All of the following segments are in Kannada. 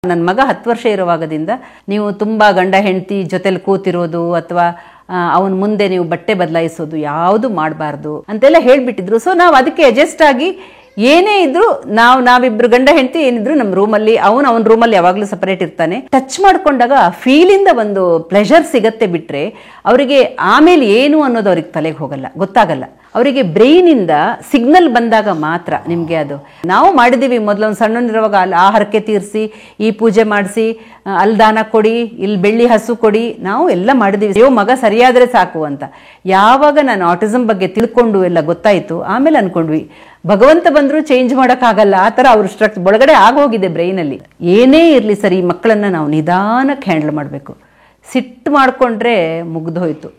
ನನ್ನ ಮಗ 10 ವರ್ಷ ಇರುವಾಗದಿಂದ ನೀವು ತುಂಬ ಗಂಡ ಹೆಂಡತಿ ಜೊತೆಲಿ ಕೂತಿರೋದು ಅಥವಾ ಅವನ ಮುಂದೆ ನೀವು ಬಟ್ಟೆ ಬದಲಾಯಿಸೋದು ಯಾವುದು ಮಾಡಬಾರ್ದು ಅಂತೆಲ್ಲ ಹೇಳ್ಬಿಟ್ಟಿದ್ರು. ಸೊ ನಾವು ಅದಕ್ಕೆ ಅಡ್ಜಸ್ಟ್ ಆಗಿ ಏನೇ ಇದ್ರು ನಾವಿಬ್ರು ಗಂಡ ಹೆಂಡತಿ ಏನಿದ್ರು ನಮ್ಮ ರೂಮಲ್ಲಿ ಅವನ ರೂಮಲ್ಲಿ ಯಾವಾಗಲೂ ಸಪರೇಟ್ ಇರ್ತಾನೆ. ಟಚ್ ಮಾಡ್ಕೊಂಡಾಗ ಫೀಲಿಂದ ಒಂದು ಪ್ಲೆಷರ್ ಸಿಗತ್ತೆ ಬಿಟ್ರೆ ಅವರಿಗೆ ಆಮೇಲೆ ಏನು ಅನ್ನೋದು ಅವ್ರಿಗೆ ತಲೆಗೆ ಹೋಗಲ್ಲ, ಗೊತ್ತಾಗಲ್ಲ. ಅವರಿಗೆ ಬ್ರೈನಿಂದ ಸಿಗ್ನಲ್ ಬಂದಾಗ ಮಾತ್ರ ನಿಮಗೆ ಅದು. ನಾವು ಮಾಡಿದ್ದೀವಿ ಮೊದಲೊಂದು ಸಣ್ಣನಿರುವಾಗ ಅಲ್ಲಿ ಆ ಹರಕೆ ತೀರಿಸಿ, ಈ ಪೂಜೆ ಮಾಡಿಸಿ, ಅಲ್ಲಿ ದಾನ ಕೊಡಿ, ಇಲ್ಲಿ ಬೆಳ್ಳಿ ಹಸು ಕೊಡಿ, ನಾವು ಎಲ್ಲ ಮಾಡಿದ್ದೀವಿ. ಅಯ್ಯೋ ಮಗ ಸರಿಯಾದರೆ ಸಾಕು ಅಂತ. ಯಾವಾಗ ನಾನು ಆಟಿಸಮ್ ಬಗ್ಗೆ ತಿಳ್ಕೊಂಡು ಎಲ್ಲ ಗೊತ್ತಾಯಿತು ಆಮೇಲೆ ಅನ್ಕೊಂಡ್ವಿ ಭಗವಂತ ಬಂದರೂ ಚೇಂಜ್ ಮಾಡೋಕ್ಕಾಗಲ್ಲ, ಆ ಥರ ಅವ್ರ ಒಳಗಡೆ ಆಗೋಗಿದೆ ಬ್ರೈನಲ್ಲಿ. ಏನೇ ಇರಲಿ ಸರಿ, ಈ ಮಕ್ಕಳನ್ನು ನಾವು ನಿಧಾನಕ್ಕೆ ಹ್ಯಾಂಡಲ್ ಮಾಡಬೇಕು. ಸಿಟ್ಟು ಮಾಡಿಕೊಂಡ್ರೆ ಮುಗ್ದೋಯ್ತು.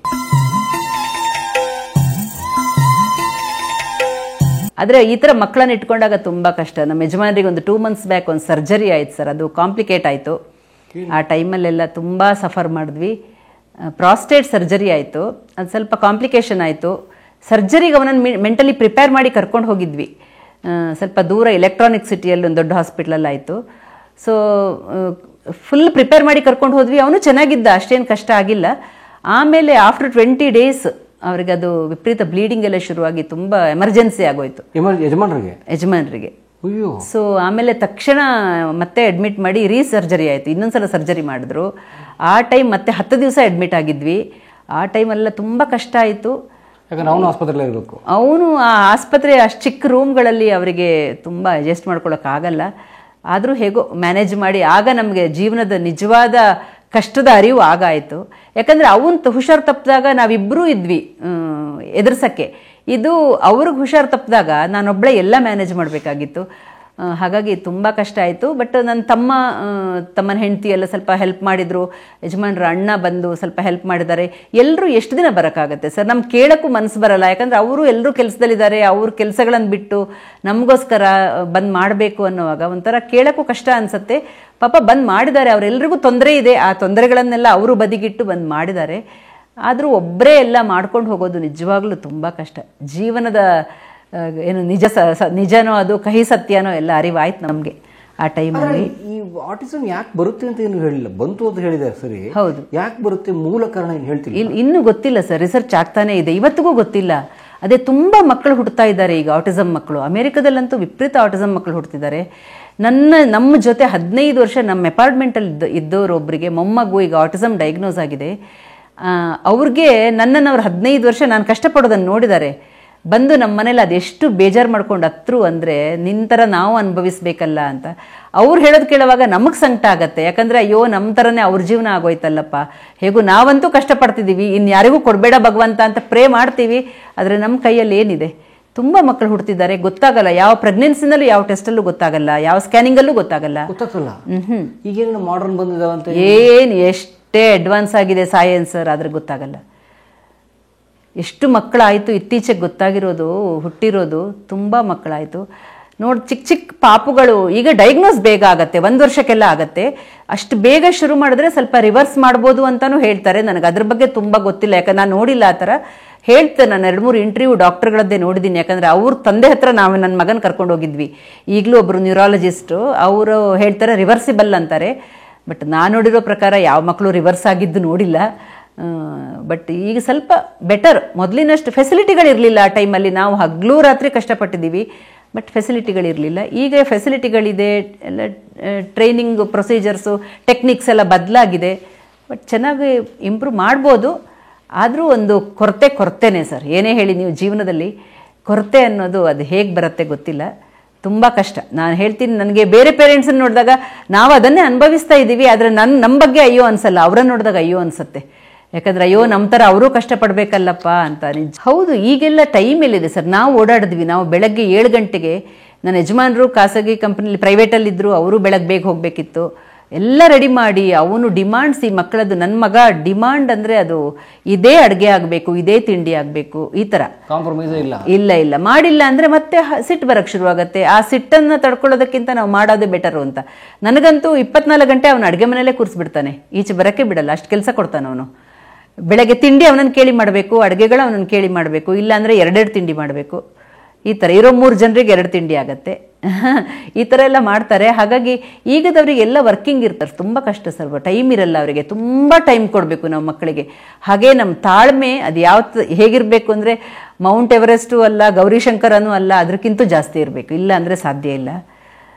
ಆದರೆ ಈ ಥರ ಮಕ್ಕಳನ್ನ ಇಟ್ಕೊಂಡಾಗ ತುಂಬ ಕಷ್ಟ. ನಮ್ಮ ಯಜಮಾನರಿಗೆ ಒಂದು 2 months ಬ್ಯಾಕ್ ಒಂದು ಸರ್ಜರಿ ಆಯ್ತು ಸರ್. ಅದು ಕಾಂಪ್ಲಿಕೇಟ್ ಆಯಿತು. ಆ ಟೈಮಲ್ಲೆಲ್ಲ ತುಂಬ ಸಫರ್ ಮಾಡಿದ್ವಿ. ಪ್ರಾಸ್ಟೇಟ್ ಸರ್ಜರಿ ಆಯಿತು. ಅದು ಸ್ವಲ್ಪ ಕಾಂಪ್ಲಿಕೇಶನ್ ಆಯಿತು. ಸರ್ಜರಿಗೆ ಅವನನ್ನು ಮೆಂಟಲಿ ಪ್ರಿಪೇರ್ ಮಾಡಿ ಕರ್ಕೊಂಡು ಹೋಗಿದ್ವಿ. ಸ್ವಲ್ಪ ದೂರ ಎಲೆಕ್ಟ್ರಾನಿಕ್ ಸಿಟಿಯಲ್ಲಿ ಒಂದು ದೊಡ್ಡ ಹಾಸ್ಪಿಟ್ಲಲ್ಲಿ ಆಯಿತು. ಸೊ ಫುಲ್ ಪ್ರಿಪೇರ್ ಮಾಡಿ ಕರ್ಕೊಂಡು ಹೋದ್ವಿ. ಅವನು ಚೆನ್ನಾಗಿದ್ದ, ಅಷ್ಟೇನು ಕಷ್ಟ ಆಗಿಲ್ಲ. ಆಮೇಲೆ ಆಫ್ಟರ್ 20 days ಅವ್ರಿಗೆ ಅದು ವಿಪರೀತ ಬ್ಲೀಡಿಂಗ್ ಎಲ್ಲ ಶುರುವಾಗಿ ತುಂಬ ಎಮರ್ಜೆನ್ಸಿ ಆಗೋಯ್ತು ಯಜಮಾನರಿಗೆ. ಸೊ ಆಮೇಲೆ ತಕ್ಷಣ ಮತ್ತೆ ಅಡ್ಮಿಟ್ ಮಾಡಿ ರೀಸರ್ಜರಿ ಆಯಿತು. ಇನ್ನೊಂದ್ಸಲ ಸರ್ಜರಿ ಮಾಡಿದ್ರು. ಆ ಟೈಮ್ ಮತ್ತೆ 10 ದಿವಸ ಅಡ್ಮಿಟ್ ಆಗಿದ್ವಿ. ಆ ಟೈಮೆಲ್ಲ ತುಂಬ ಕಷ್ಟ ಆಯಿತು. ಅವನು ಆ ಆಸ್ಪತ್ರೆ ಅಷ್ಟು ಚಿಕ್ಕ ರೂಮ್ಗಳಲ್ಲಿ ಅವರಿಗೆ ತುಂಬ ಅಡ್ಜಸ್ಟ್ ಮಾಡ್ಕೊಳಕ್ಕಾಗಲ್ಲ. ಆದರೂ ಹೇಗೋ ಮ್ಯಾನೇಜ್ ಮಾಡಿ ಆಗ ನಮಗೆ ಜೀವನದ ನಿಜವಾದ ಕಷ್ಟದ ಅರಿವು ಆಗಾಯಿತು. ಯಾಕಂದರೆ ಅವನು ಹುಷಾರು ತಪ್ಪಿದಾಗ ನಾವಿಬ್ಬರೂ ಇದ್ವಿ ಎದುರ್ಸಕ್ಕೆ. ಇದು ಅವ್ರಿಗೆ ಹುಷಾರು ತಪ್ಪಿದಾಗ ನಾನೊಬ್ಬಳೇ ಎಲ್ಲ ಮ್ಯಾನೇಜ್ ಮಾಡಬೇಕಾಗಿತ್ತು. ಹಾಗಾಗಿ ತುಂಬ ಕಷ್ಟ ಆಯಿತು. ಬಟ್ ನನ್ನ ತಮ್ಮನ ಹೆಂಡತಿ ಎಲ್ಲ ಸ್ವಲ್ಪ ಹೆಲ್ಪ್ ಮಾಡಿದರು. ಯಜಮಾನ್ರ ಅಣ್ಣ ಬಂದು ಸ್ವಲ್ಪ ಹೆಲ್ಪ್ ಮಾಡಿದ್ದಾರೆ. ಎಲ್ಲರೂ ಎಷ್ಟು ದಿನ ಬರೋಕ್ಕಾಗತ್ತೆ ಸರ್? ನಮ್ಗೆ ಕೇಳೋಕ್ಕೂ ಮನಸ್ಸು ಬರಲ್ಲ. ಯಾಕಂದರೆ ಅವರು ಎಲ್ಲರೂ ಕೆಲಸದಲ್ಲಿದ್ದಾರೆ. ಅವ್ರ ಕೆಲಸಗಳನ್ನು ಬಿಟ್ಟು ನಮಗೋಸ್ಕರ ಬಂದು ಮಾಡಬೇಕು ಅನ್ನೋವಾಗ ಒಂಥರ ಕೇಳೋಕ್ಕೂ ಕಷ್ಟ ಅನಿಸುತ್ತೆ. ಪಾಪ ಬಂದು ಮಾಡಿದ್ದಾರೆ. ಅವರೆಲ್ಲರಿಗೂ ತೊಂದರೆ ಇದೆ. ಆ ತೊಂದರೆಗಳನ್ನೆಲ್ಲ ಅವರು ಬದಿಗಿಟ್ಟು ಬಂದು ಮಾಡಿದ್ದಾರೆ. ಆದರೂ ಒಬ್ಬರೇ ಎಲ್ಲ ಮಾಡ್ಕೊಂಡು ಹೋಗೋದು ನಿಜವಾಗ್ಲೂ ತುಂಬ ಕಷ್ಟ. ಜೀವನದ ಏನು ನಿಜನೋ ಅದು ಕಹಿ ಸತ್ಯನೋ ಎಲ್ಲ ಅರಿವಾಯ್ತು ನಮಗೆ ಆ ಟೈಮಲ್ಲಿ. ಈ ಆಟಿಸಮ್ ಯಾಕೆ ಬರುತ್ತೆ ಅಂತ ಏನು ಹೇಳಿಲ್ಲ, ಬಂತು ಅಂತ ಹೇಳಿದ್ದಾರೆ ಸರಿ. ಹೌದು, ಯಾಕೆ ಬರುತ್ತೆ ಮೂಲ ಕಾರಣ ಏನು ಹೇಳ್ತೀವಿ? ಇನ್ನೂ ಗೊತ್ತಿಲ್ಲ ಸರ್. ರಿಸರ್ಚ್ ಆಗ್ತಾನೆ ಇದೆ, ಇವತ್ತಿಗೂ ಗೊತ್ತಿಲ್ಲ. ಅದೇ ತುಂಬ ಮಕ್ಕಳು ಹುಡ್ತಾ ಇದ್ದಾರೆ ಈಗ ಆಟಿಸಮ್ ಮಕ್ಕಳು. ಅಮೆರಿಕದಲ್ಲಂತೂ ವಿಪರೀತ ಆಟಿಸಮ್ ಮಕ್ಕಳು ಹುಡ್ತಿದ್ದಾರೆ. ನಮ್ಮ ಜೊತೆ 15 ವರ್ಷ ನಮ್ಮ ಅಪಾರ್ಟ್ಮೆಂಟಲ್ಲಿ ಇದ್ದವರು ಒಬ್ಬರಿಗೆ ಮೊಮ್ಮಗು ಈಗ ಆಟಿಸಮ್ ಡಯಾಗ್ನೋಸ್ ಆಗಿದೆ. ಅವ್ರಿಗೆ ನನ್ನನ್ನು ಅವ್ರು 15 ವರ್ಷ ನಾನು ಕಷ್ಟಪಡೋದನ್ನು ನೋಡಿದ್ದಾರೆ. ಬಂದು ನಮ್ಮ ಮನೇಲಿ ಅದೆಷ್ಟು ಬೇಜಾರು ಮಾಡ್ಕೊಂಡು ಹತ್ರು ಅಂದರೆ ನಿನ್ನ ನಾವು ಅನುಭವಿಸ್ಬೇಕಲ್ಲ ಅಂತ. ಅವ್ರು ಹೇಳೋದು ಕೇಳುವಾಗ ನಮಗೆ ಸಂಕಟ ಆಗತ್ತೆ. ಯಾಕಂದರೆ ಅಯ್ಯೋ ನಮ್ಮ ಥರನೇ ಅವ್ರ ಜೀವನ ಆಗೋಯ್ತಲ್ಲಪ್ಪ, ಹೇಗೂ ನಾವಂತೂ ಕಷ್ಟಪಡ್ತಿದ್ದೀವಿ, ಇನ್ನು ಯಾರಿಗೂ ಕೊಡಬೇಡ ಭಗವಂತ ಅಂತ ಪ್ರೇ ಮಾಡ್ತೀವಿ. ಆದರೆ ನಮ್ಮ ಕೈಯಲ್ಲಿ ಏನಿದೆ? ತುಂಬ ಮಕ್ಕಳು ಹುಡ್ತಿದ್ದಾರೆ, ಗೊತ್ತಾಗಲ್ಲ. ಯಾವ ಪ್ರೆಗ್ನೆನ್ಸಿನಲ್ಲೂ ಯಾವ ಟೆಸ್ಟಲ್ಲೂ ಗೊತ್ತಾಗಲ್ಲ, ಯಾವ ಸ್ಕ್ಯಾನಿಂಗಲ್ಲೂ ಗೊತ್ತಾಗಲ್ಲ. ಈಗೇನು ಮಾಡರ್ನ್ ಬಂದಿದ್ದಾವಂತ, ಏನು ಎಷ್ಟೇ ಅಡ್ವಾನ್ಸ್ ಆಗಿದೆ ಸೈನ್ಸ್, ಆದ್ರೆ ಗೊತ್ತಾಗಲ್ಲ. ಎಷ್ಟು ಮಕ್ಕಳಾಯಿತು ಇತ್ತೀಚೆಗೆ ಗೊತ್ತಾಗಿರೋದು, ಹುಟ್ಟಿರೋದು ತುಂಬ ಮಕ್ಕಳಾಯಿತು ನೋಡಿ. ಚಿಕ್ಕ ಚಿಕ್ಕ ಪಾಪುಗಳು ಈಗ ಡಯಾಗ್ನೋಸ್ ಬೇಗ ಆಗತ್ತೆ, 1 ವರ್ಷಕ್ಕೆಲ್ಲ ಆಗತ್ತೆ. ಅಷ್ಟು ಬೇಗ ಶುರು ಮಾಡಿದ್ರೆ ಸ್ವಲ್ಪ ರಿವರ್ಸ್ ಮಾಡ್ಬೋದು ಅಂತಲೂ ಹೇಳ್ತಾರೆ. ನನಗೆ ಅದ್ರ ಬಗ್ಗೆ ತುಂಬ ಗೊತ್ತಿಲ್ಲ, ಯಾಕಂದ್ರೆ ನಾನು ನೋಡಿಲ್ಲ ಆ ಥರ. ಹೇಳ್ತೇನೆ, ನಾನು 2-3 ಇಂಟರ್ವ್ಯೂ ಡಾಕ್ಟರ್ಗಳದ್ದೇ ನೋಡಿದ್ದೀನಿ. ಯಾಕಂದರೆ ಅವ್ರ ತಂದೆ ಹತ್ರ ನಾವು ನನ್ನ ಮಗನ ಕರ್ಕೊಂಡು ಹೋಗಿದ್ವಿ. ಈಗಲೂ ಒಬ್ಬರು ನ್ಯೂರಾಲಜಿಸ್ಟು, ಅವರು ಹೇಳ್ತಾರೆ ರಿವರ್ಸಿಬಲ್ ಅಂತಾರೆ. ಬಟ್ ನಾನು ನೋಡಿರೋ ಪ್ರಕಾರ ಯಾವ ಮಕ್ಕಳು ರಿವರ್ಸ್ ಆಗಿದ್ದು ನೋಡಿಲ್ಲ. ಬಟ್ ಈಗ ಸ್ವಲ್ಪ ಬೆಟರ್. ಮೊದಲಿನಷ್ಟು ಫೆಸಿಲಿಟಿಗಳಿರಲಿಲ್ಲ ಆ ಟೈಮಲ್ಲಿ. ನಾವು ಹಗಲು ರಾತ್ರಿ ಕಷ್ಟಪಟ್ಟಿದ್ದೀವಿ, ಬಟ್ ಫೆಸಿಲಿಟಿಗಳಿರಲಿಲ್ಲ. ಈಗ ಫೆಸಿಲಿಟಿಗಳಿದೆ, ಎಲ್ಲ ಟ್ರೈನಿಂಗ್ ಪ್ರೊಸೀಜರ್ಸು ಟೆಕ್ನಿಕ್ಸ್ ಎಲ್ಲ ಬದಲಾಗಿದೆ. ಬಟ್ ಚೆನ್ನಾಗಿ ಇಂಪ್ರೂವ್ ಮಾಡ್ಬೋದು. ಆದರೂ ಒಂದು ಕೊರತೆನೇ ಸರ್. ಏನೇ ಹೇಳಿ ನೀವು ಜೀವನದಲ್ಲಿ ಕೊರತೆ ಅನ್ನೋದು ಅದು ಹೇಗೆ ಬರುತ್ತೆ ಗೊತ್ತಿಲ್ಲ. ತುಂಬ ಕಷ್ಟ. ನಾನು ಹೇಳ್ತೀನಿ, ನನಗೆ ಬೇರೆ ಪೇರೆಂಟ್ಸನ್ನು ನೋಡಿದಾಗ ನಾವು ಅದನ್ನೇ ಅನುಭವಿಸ್ತಾ ಇದ್ದೀವಿ. ಆದರೆ ನಮ್ಮ ಬಗ್ಗೆ ಅಯ್ಯೋ ಅನ್ಸಲ್ಲ, ಅವರನ್ನು ನೋಡಿದಾಗ ಅಯ್ಯೋ ಅನ್ಸುತ್ತೆ. ಯಾಕಂದ್ರೆ ಅಯ್ಯೋ ನಮ್ಮ ಥರ ಅವರು ಕಷ್ಟಪಡಬೇಕಲ್ಲಪ್ಪ ಅಂತ. ಹೌದು, ಈಗೆಲ್ಲ ಟೈಮ್ ಎಲ್ಲಿದೆ ಸರ್? ನಾವು ಓಡಾಡಿದ್ವಿ. ನಾವು ಬೆಳಗ್ಗೆ 7 ಗಂಟೆಗೆ, ನನ್ನ ಯಜಮಾನರು ಖಾಸಗಿ ಕಂಪ್ನಿಲಿ ಪ್ರೈವೇಟಲ್ಲಿದ್ದರು, ಅವರು ಬೆಳಗ್ಗೆ ಬೇಗ ಹೋಗಬೇಕಿತ್ತು. ಎಲ್ಲ ರೆಡಿ ಮಾಡಿ ಅವನು ಡಿಮಾಂಡ್ಸ್, ಈ ಮಕ್ಕಳದ್ದು. ನನ್ನ ಮಗ ಡಿಮಾಂಡ್ ಅಂದರೆ ಅದು ಇದೇ ಅಡುಗೆ ಆಗಬೇಕು, ಇದೇ ತಿಂಡಿ ಆಗಬೇಕು, ಈ ಥರ ಕಾಂಪ್ರಮೈಸ್ ಇಲ್ಲ ಮಾಡಿಲ್ಲ ಅಂದರೆ ಮತ್ತೆ ಸಿಟ್ಟು ಬರೋಕ್ಕೆ ಶುರುವಾಗುತ್ತೆ. ಆ ಸಿಟ್ಟನ್ನು ತಡ್ಕೊಳ್ಳೋದಕ್ಕಿಂತ ನಾವು ಮಾಡೋದೇ ಬೆಟರು ಅಂತ. ನನಗಂತೂ 24 ಗಂಟೆ ಅವನು ಅಡುಗೆ ಮನೆಯಲ್ಲೇ ಕೂರಿಸ್ಬಿಡ್ತಾನೆ, ಈಚೆ ಬರೋಕ್ಕೆ ಬಿಡಲ್ಲ, ಅಷ್ಟು ಕೆಲಸ ಕೊಡ್ತಾನೆ ಅವನು. ಬೆಳಗ್ಗೆ ತಿಂಡಿ ಅವನನ್ನು ಕೇಳಿ ಮಾಡಬೇಕು, ಅಡುಗೆಗಳು ಅವನನ್ನು ಕೇಳಿ ಮಾಡಬೇಕು, ಇಲ್ಲಾಂದರೆ 2 ತಿಂಡಿ ಮಾಡಬೇಕು. ಈ ಥರ ಇರೋ 3 ಜನರಿಗೆ 2 ತಿಂಡಿ ಆಗತ್ತೆ. ಈ ಥರ ಎಲ್ಲ ಮಾಡ್ತಾರೆ. ಹಾಗಾಗಿ ಈಗದವರಿಗೆಲ್ಲ ವರ್ಕಿಂಗ್ ಇರ್ತಾರೆ, ತುಂಬ ಕಷ್ಟ ಸರ್, ಟೈಮ್ ಇರಲ್ಲ ಅವರಿಗೆ, ತುಂಬ ಟೈಮ್ ಕೊಡಬೇಕು ನಾವು ಮಕ್ಕಳಿಗೆ. ಹಾಗೆ ನಮ್ಮ ತಾಳ್ಮೆ ಅದು ಹೇಗಿರಬೇಕು ಅಂದರೆ ಮೌಂಟ್ ಎವರೆಸ್ಟು ಅಲ್ಲ, ಗೌರಿಶಂಕರನೂ ಅಲ್ಲ, ಅದಕ್ಕಿಂತ ಜಾಸ್ತಿ ಇರಬೇಕು, ಇಲ್ಲ ಅಂದರೆ ಸಾಧ್ಯ ಇಲ್ಲ.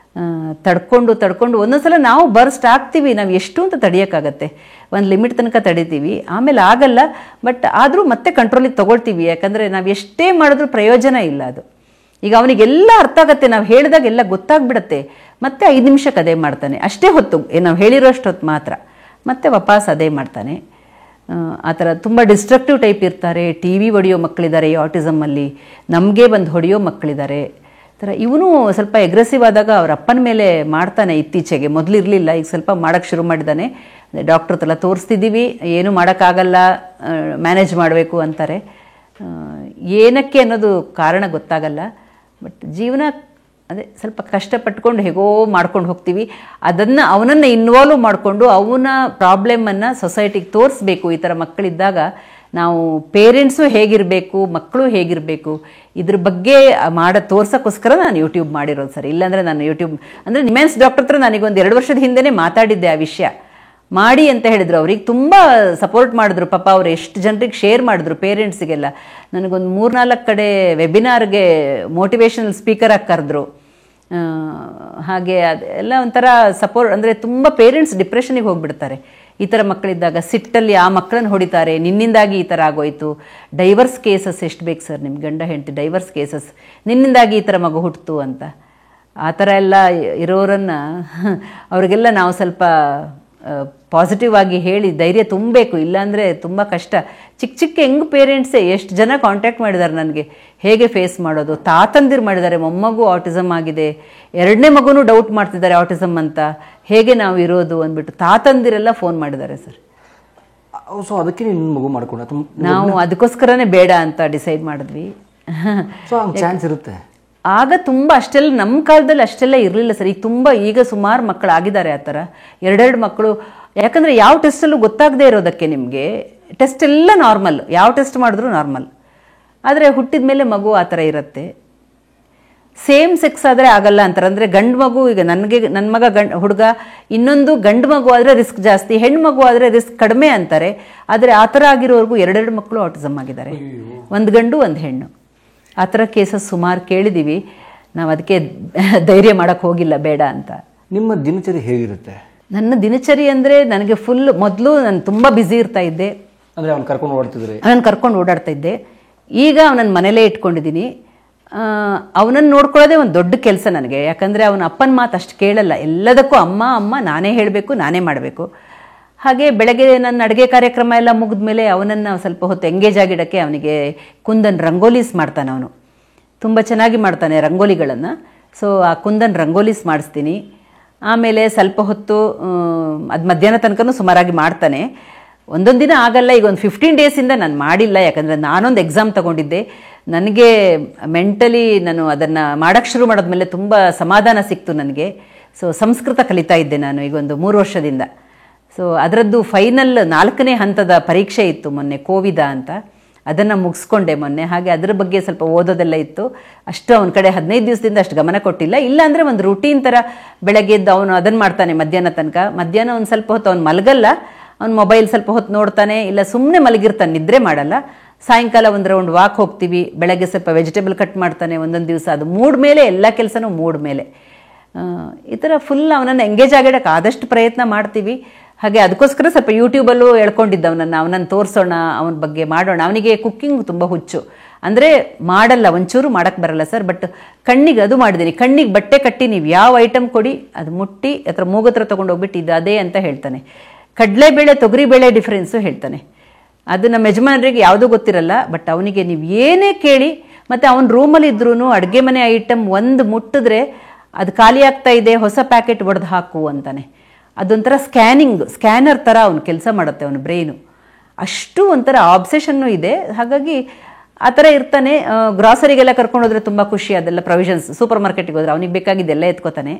ತಡ್ಕೊಂಡು ಒಂದೊಂದ್ಸಲ ನಾವು ಬರ್ಸ್ಟ್ ಆಗ್ತೀವಿ, ನಾವು ಎಷ್ಟು ಅಂತ ತಡೆಯೋಕ್ಕಾಗತ್ತೆ, ಒಂದು ಲಿಮಿಟ್ ತನಕ ತಡಿತೀವಿ, ಆಮೇಲೆ ಆಗಲ್ಲ. ಬಟ್ ಆದರೂ ಮತ್ತೆ ಕಂಟ್ರೋಲಿಗೆ ತೊಗೊಳ್ತೀವಿ, ಯಾಕಂದರೆ ನಾವು ಎಷ್ಟೇ ಮಾಡಿದ್ರೂ ಪ್ರಯೋಜನ ಇಲ್ಲ ಅದು. ಈಗ ಅವನಿಗೆಲ್ಲ ಅರ್ಥ ಆಗತ್ತೆ, ನಾವು ಹೇಳಿದಾಗ ಎಲ್ಲ ಗೊತ್ತಾಗ್ಬಿಡತ್ತೆ, ಮತ್ತೆ 5 ನಿಮಿಷಕ್ಕೆ ಅದೇ ಮಾಡ್ತಾನೆ, ಅಷ್ಟೇ ಹೊತ್ತು ನಾವು ಹೇಳಿರೋಷ್ಟು ಹೊತ್ತು ಮಾತ್ರ, ಮತ್ತೆ ವಾಪಸ್ ಅದೇ ಮಾಡ್ತಾನೆ. ಆ ಥರ ತುಂಬ ಡಿಸ್ಟ್ರಕ್ಟಿವ್ ಟೈಪ್ ಇರ್ತಾರೆ. ಟಿ ವಿ ಹೊಡೆಯೋ ಮಕ್ಕಳಿದ್ದಾರೆ ಈ ಆಟಿಸಮಲ್ಲಿ, ನಮಗೆ ಬಂದು ಹೊಡೆಯೋ ಮಕ್ಕಳಿದ್ದಾರೆ. ಥರ ಇವನು ಸ್ವಲ್ಪ ಎಗ್ರೆಸಿವ್ ಆದಾಗ ಅವ್ರ ಅಪ್ಪನ ಮೇಲೆ ಮಾಡ್ತಾನೆ ಇತ್ತೀಚೆಗೆ, ಮೊದಲಿರಲಿಲ್ಲ, ಈಗ ಸ್ವಲ್ಪ ಮಾಡೋಕ್ಕೆ ಶುರು ಮಾಡಿದ್ದಾನೆ. ಡಾಕ್ಟ್ರ್ ಹತ್ರ ತೋರಿಸ್ತಿದ್ದೀವಿ, ಏನೂ ಮಾಡೋಕ್ಕಾಗಲ್ಲ, ಮ್ಯಾನೇಜ್ ಮಾಡಬೇಕು ಅಂತಾರೆ. ಏನಕ್ಕೆ ಅನ್ನೋದು ಕಾರಣ ಗೊತ್ತಾಗಲ್ಲ. ಬಟ್ ಜೀವನ ಅದೇ ಸ್ವಲ್ಪ ಕಷ್ಟಪಟ್ಕೊಂಡು ಹೇಗೋ ಮಾಡ್ಕೊಂಡು ಹೋಗ್ತೀವಿ. ಅವನನ್ನು ಇನ್ವಾಲ್ವ್ ಮಾಡಿಕೊಂಡು ಅವನ ಪ್ರಾಬ್ಲಮನ್ನು ಸೊಸೈಟಿಗೆ ತೋರಿಸ್ಬೇಕು. ಈ ಥರ ಮಕ್ಕಳಿದ್ದಾಗ ನಾವು ಪೇರೆಂಟ್ಸು ಹೇಗಿರಬೇಕು, ಮಕ್ಕಳು ಹೇಗಿರಬೇಕು, ಇದ್ರ ಬಗ್ಗೆ ತೋರ್ಸೋಕ್ಕೋಸ್ಕರ ನಾನು ಯೂಟ್ಯೂಬ್ ಮಾಡಿರೋದು ಸರ್. ಇಲ್ಲಾಂದರೆ ನಾನು ಯೂಟ್ಯೂಬ್ ಅಂದರೆ ನಿಮೆನ್ಸ್ ಡಾಕ್ಟರ್ ಹತ್ರ ನನಗೊಂದು 2 ವರ್ಷದ ಹಿಂದೆನೇ ಮಾತಾಡಿದ್ದೆ ಆ ವಿಷಯ ಮಾಡಿ ಅಂತ ಹೇಳಿದ್ರು. ಅವ್ರಿಗೆ ತುಂಬ ಸಪೋರ್ಟ್ ಮಾಡಿದ್ರು ಪಾಪ, ಅವ್ರು ಎಷ್ಟು ಜನರಿಗೆ ಶೇರ್ ಮಾಡಿದ್ರು, ಪೇರೆಂಟ್ಸಿಗೆಲ್ಲ. ನನಗೊಂದು 3-4 ಕಡೆ ವೆಬಿನಾರ್ಗೆ ಮೋಟಿವೇಶನಲ್ ಸ್ಪೀಕರಾಗಿ ಕರೆದ್ರು. ಹಾಗೆ ಅದೆಲ್ಲ ಒಂಥರ ಸಪೋರ್ಟ್. ಅಂದರೆ ತುಂಬ ಪೇರೆಂಟ್ಸ್ ಡಿಪ್ರೆಷನಿಗೆ ಹೋಗ್ಬಿಡ್ತಾರೆ ಈ ಥರ ಮಕ್ಕಳಿದ್ದಾಗ, ಸಿಟ್ಟಲ್ಲಿ ಆ ಮಕ್ಕಳನ್ನು ಹೊಡಿತಾರೆ, ನಿನ್ನಿಂದಾಗಿ ಈ ಥರ ಆಗೋಯ್ತು. ಡೈವರ್ಸ್ ಕೇಸಸ್ ಎಷ್ಟು ಬೇಕು ಸರ್, ನಿಮ್ಮ ಗಂಡ ಹೆಂಡತಿ ಡೈವರ್ಸ್ ಕೇಸಸ್, ನಿನ್ನಿಂದಾಗಿ ಈ ಥರ ಮಗು ಹುಟ್ಟಿತು ಅಂತ. ಆ ಥರ ಎಲ್ಲ ಇರೋರನ್ನು ಅವ್ರಿಗೆಲ್ಲ ನಾವು ಸ್ವಲ್ಪ ಪಾಸಿಟಿವ್ ಆಗಿ ಹೇಳಿ ಧೈರ್ಯ ತುಂಬಬೇಕು, ಇಲ್ಲಾಂದರೆ ತುಂಬ ಕಷ್ಟ. ಚಿಕ್ಕ ಹೆಂಗೆ ಪೇರೆಂಟ್ಸೇ ಎಷ್ಟು ಜನ ಕಾಂಟ್ಯಾಕ್ಟ್ ಮಾಡಿದ್ದಾರೆ ನನಗೆ, ಹೇಗೆ ಫೇಸ್ ಮಾಡೋದು. ತಾತಂದಿರು ಮಾಡಿದ್ದಾರೆ, ಮೊಮ್ಮಗು ಆಟಿಸಮ್ ಆಗಿದೆ, 2ನೇ ಮಗುನೂ ಡೌಟ್ ಮಾಡ್ತಿದ್ದಾರೆ ಆಟಿಸಮ್ ಅಂತ, ಹೇಗೆ ನಾವು ಇರೋದು ಅಂದ್ಬಿಟ್ಟು ತಾತಂದಿರೆಲ್ಲ ಫೋನ್ ಮಾಡಿದ್ದಾರೆ ಸರ್. ಸೊ ಅದಕ್ಕೆ ನಿನ್ನ ಮಗು ಮಾಡ್ಕೊಂಡ ನಾವು ಅದಕ್ಕೋಸ್ಕರನೇ ಬೇಡ ಅಂತ ಡಿಸೈಡ್ ಮಾಡಿದ್ವಿ. ಚಾನ್ಸ್ ಇರುತ್ತೆ ಆಗ ತುಂಬ ಅಷ್ಟೆಲ್ಲ, ನಮ್ಮ ಕಾಲದಲ್ಲಿ ಅಷ್ಟೆಲ್ಲ ಇರಲಿಲ್ಲ ಸರ್. ಈಗ ಸುಮಾರು ಮಕ್ಕಳು ಆಗಿದ್ದಾರೆ ಆ ಥರ, 2 ಮಕ್ಕಳು. ಯಾಕಂದರೆ ಯಾವ ಟೆಸ್ಟಲ್ಲೂ ಗೊತ್ತಾಗದೇ ಇರೋದಕ್ಕೆ ನಿಮಗೆ, ಟೆಸ್ಟ್ ಎಲ್ಲ ನಾರ್ಮಲ್, ಯಾವ ಟೆಸ್ಟ್ ಮಾಡಿದ್ರು ನಾರ್ಮಲ್. ಆದರೆ ಹುಟ್ಟಿದ ಮೇಲೆ ಮಗು ಆ ಥರ ಇರುತ್ತೆ. ಸೇಮ್ ಸೆಕ್ಸ್ ಆದರೆ ಆಗಲ್ಲ ಅಂತಾರೆ. ಅಂದರೆ ಗಂಡು ಮಗು, ಈಗ ನನ್ನ ಮಗ ಹುಡುಗ, ಇನ್ನೊಂದು ಗಂಡು ಮಗು ಆದರೆ ರಿಸ್ಕ್ ಜಾಸ್ತಿ, ಹೆಣ್ಣು ಮಗು ಆದರೆ ರಿಸ್ಕ್ ಕಡಿಮೆ ಅಂತಾರೆ. ಆದರೆ ಆ ಥರ ಆಗಿರೋರ್ಗೂ 2 ಮಕ್ಕಳು ಆಟಿಸಮ್ ಆಗಿದ್ದಾರೆ, ಒಂದು ಗಂಡು ಒಂದು ಹೆಣ್ಣು. ಆ ಥರ ಕೇಸಸ್ ಸುಮಾರು ಕೇಳಿದ್ದೀವಿ. ನಾವು ಅದಕ್ಕೆ ಧೈರ್ಯ ಮಾಡೋಕ್ಕೆ ಹೋಗಿಲ್ಲ, ಬೇಡ ಅಂತ. ನಿಮ್ಮ ದಿನಚರಿ ಹೇಗಿರುತ್ತೆ? ನನ್ನ ದಿನಚರಿ ಅಂದರೆ ನನಗೆ ಮೊದಲು ನಾನು ತುಂಬ ಬ್ಯುಸಿ ಇರ್ತಾ ಇದ್ದೆ. ಅಂದರೆ ಅವ್ನು ಕರ್ಕೊಂಡು ಓಡಾಡ್ತಾ ಇದ್ದೆ. ಈಗ ಅವನನ್ನು ಮನೇಲೇ ಇಟ್ಕೊಂಡಿದ್ದೀನಿ. ಅವನನ್ನು ನೋಡ್ಕೊಳ್ಳೋದೇ ಒಂದು ದೊಡ್ಡ ಕೆಲಸ ನನಗೆ. ಯಾಕಂದರೆ ಅವನ ಅಪ್ಪನ ಮಾತು ಅಷ್ಟು ಕೇಳಲ್ಲ, ಎಲ್ಲದಕ್ಕೂ ಅಮ್ಮ ನಾನೇ ಹೇಳಬೇಕು, ನಾನೇ ಮಾಡಬೇಕು. ಹಾಗೆ ಬೆಳಗ್ಗೆ ನನ್ನ ಅಡುಗೆ ಕಾರ್ಯಕ್ರಮ ಎಲ್ಲ ಮುಗಿದ ಮೇಲೆ ಅವನನ್ನು ಸ್ವಲ್ಪ ಹೊತ್ತು ಎಂಗೇಜ್ ಆಗಿಡೋಕ್ಕೆ ಅವನಿಗೆ ಕುಂದನ್ ರಂಗೋಲೀಸ್ ಮಾಡ್ತಾನೆ. ಅವನು ತುಂಬ ಚೆನ್ನಾಗಿ ಮಾಡ್ತಾನೆ ರಂಗೋಲಿಗಳನ್ನು. ಸೊ ಆ ಕುಂದನ್ ರಂಗೋಲೀಸ್ ಮಾಡಿಸ್ತೀನಿ. ಆಮೇಲೆ ಸ್ವಲ್ಪ ಹೊತ್ತು ಅದು ಮಧ್ಯಾಹ್ನ ತನಕನೂ ಸುಮಾರಾಗಿ ಮಾಡ್ತಾನೆ. ಒಂದೊಂದು ದಿನ ಆಗಲ್ಲ. ಈಗ ಒಂದು 15 ಡೇಸಿಂದ ನಾನು ಮಾಡಿಲ್ಲ, ಯಾಕಂದರೆ ನಾನೊಂದು ಎಕ್ಸಾಮ್ ತಗೊಂಡಿದ್ದೆ. ನನಗೆ ಮೆಂಟಲಿ ನಾನು ಅದನ್ನು ಮಾಡೋಕ್ಕೆ ಶುರು ಮಾಡಿದ್ಮೇಲೆ ತುಂಬ ಸಮಾಧಾನ ಸಿಕ್ತು ನನಗೆ. ಸೊ ಸಂಸ್ಕೃತ ಕಲಿತಾ ಇದ್ದೆ ನಾನು ಈಗ ಒಂದು 3 ವರ್ಷದಿಂದ. ಸೊ ಅದರದ್ದು ಫೈನಲ್ 4ನೇ ಹಂತದ ಪರೀಕ್ಷೆ ಇತ್ತು ಮೊನ್ನೆ, ಕೋವಿದ ಅಂತ. ಅದನ್ನು ಮುಗಿಸ್ಕೊಂಡೆ ಮೊನ್ನೆ. ಹಾಗೆ ಅದರ ಬಗ್ಗೆ ಸ್ವಲ್ಪ ಓದೋದೆಲ್ಲ ಇತ್ತು. ಅಷ್ಟು ಅವನ ಕಡೆ 15 ದಿವಸದಿಂದ ಅಷ್ಟು ಗಮನ ಕೊಟ್ಟಿಲ್ಲ. ಇಲ್ಲಾಂದರೆ ಒಂದು ರೂಟೀನ್ ಥರ ಬೆಳಗ್ಗೆ ಎದ್ದು ಅವನು ಅದನ್ನು ಮಾಡ್ತಾನೆ ಮಧ್ಯಾಹ್ನ ತನಕ. ಮಧ್ಯಾಹ್ನ ಒಂದು ಸ್ವಲ್ಪ ಹೊತ್ತು ಅವ್ನು ಮಲಗಲ್ಲ, ಅವ್ನು ಮೊಬೈಲ್ ಸ್ವಲ್ಪ ಹೊತ್ತು ನೋಡ್ತಾನೆ, ಇಲ್ಲ ಸುಮ್ಮನೆ ಮಲಗಿರ್ತಾನೆ, ನಿದ್ರೆ ಮಾಡಲ್ಲ. ಸಾಯಂಕಾಲ ಒಂದು ರೌಂಡ್ ವಾಕ್ ಹೋಗ್ತೀವಿ. ಬೆಳಗ್ಗೆ ಸ್ವಲ್ಪ ವೆಜಿಟೇಬಲ್ ಕಟ್ ಮಾಡ್ತಾನೆ ಒಂದೊಂದು ದಿವಸ. ಅದು ಮೂಡ್ ಮೇಲೆ, ಎಲ್ಲ ಕೆಲಸನೂ ಮೂಡ್ ಮೇಲೆ. ಈ ಥರ ಫುಲ್ ಅವನನ್ನು ಎಂಗೇಜ್ ಆಗಿಡೋಕ್ಕೆ ಆದಷ್ಟು ಪ್ರಯತ್ನ ಮಾಡ್ತೀವಿ. ಹಾಗೆ ಅದಕ್ಕೋಸ್ಕರ ಸ್ವಲ್ಪ ಯೂಟ್ಯೂಬಲ್ಲೂ ಹೇಳ್ಕೊಂಡಿದ್ದ ಅವನನ್ನು ತೋರಿಸೋಣ, ಅವನ ಬಗ್ಗೆ ಮಾಡೋಣ. ಅವನಿಗೆ ಕುಕ್ಕಿಂಗ್ ತುಂಬ ಹುಚ್ಚು. ಅಂದರೆ ಮಾಡಲ್ಲ, ಒಂಚೂರು ಮಾಡೋಕ್ಕೆ ಬರಲ್ಲ ಸರ್. ಬಟ್ ಕಣ್ಣಿಗೆ ಅದು ಮಾಡಿದ್ದೀನಿ. ಕಣ್ಣಿಗೆ ಬಟ್ಟೆ ಕಟ್ಟಿ ನೀವು ಯಾವ ಐಟಮ್ ಕೊಡಿ ಅದು ಮುಟ್ಟಿ ಹತ್ರ ಮೂಗತ್ರ ತೊಗೊಂಡು ಹೋಗ್ಬಿಟ್ಟು ಇದು ಅದೇ ಅಂತ ಹೇಳ್ತಾನೆ. ಕಡಲೆಬೇಳೆ ತೊಗರಿಬೇಳೆ ಡಿಫ್ರೆನ್ಸು ಹೇಳ್ತಾನೆ. ಅದು ನಮ್ಮ ಯಜಮಾನರಿಗೆ ಯಾವುದೂ ಗೊತ್ತಿರಲ್ಲ. ಬಟ್ ಅವನಿಗೆ ನೀವು ಏನೇ ಕೇಳಿ, ಮತ್ತು ಅವನ ರೂಮಲ್ಲಿ ಇದ್ರೂ ಅಡುಗೆ ಮನೆ ಐಟಮ್ ಒಂದು ಮುಟ್ಟಿದ್ರೆ ಅದು ಖಾಲಿ ಆಗ್ತಾ ಇದೆ, ಹೊಸ ಪ್ಯಾಕೆಟ್ ಒಡೆದು ಹಾಕು ಅಂತಾನೆ. ಅದೊಂಥರ ಸ್ಕ್ಯಾನರ್ ಥರ ಅವ್ನು ಕೆಲಸ ಮಾಡುತ್ತೆ ಅವನ ಬ್ರೈನು. ಅಷ್ಟು ಒಂಥರ ಆಬ್ಸೆಷನ್ನು ಇದೆ. ಹಾಗಾಗಿ ಆ ಥರ ಇರ್ತಾನೆ. ಗ್ರಾಸರಿಗೆಲ್ಲ ಕರ್ಕೊಂಡೋದ್ರೆ ತುಂಬ ಖುಷಿ. ಅದೆಲ್ಲ ಪ್ರೊವಿಷನ್ಸ್ ಸೂಪರ್ ಮಾರ್ಕೆಟಿಗೆ ಹೋದ್ರೆ ಅವನಿಗೆ ಬೇಕಾಗಿದ್ದೆಲ್ಲ ಎತ್ಕೋತಾನೆ.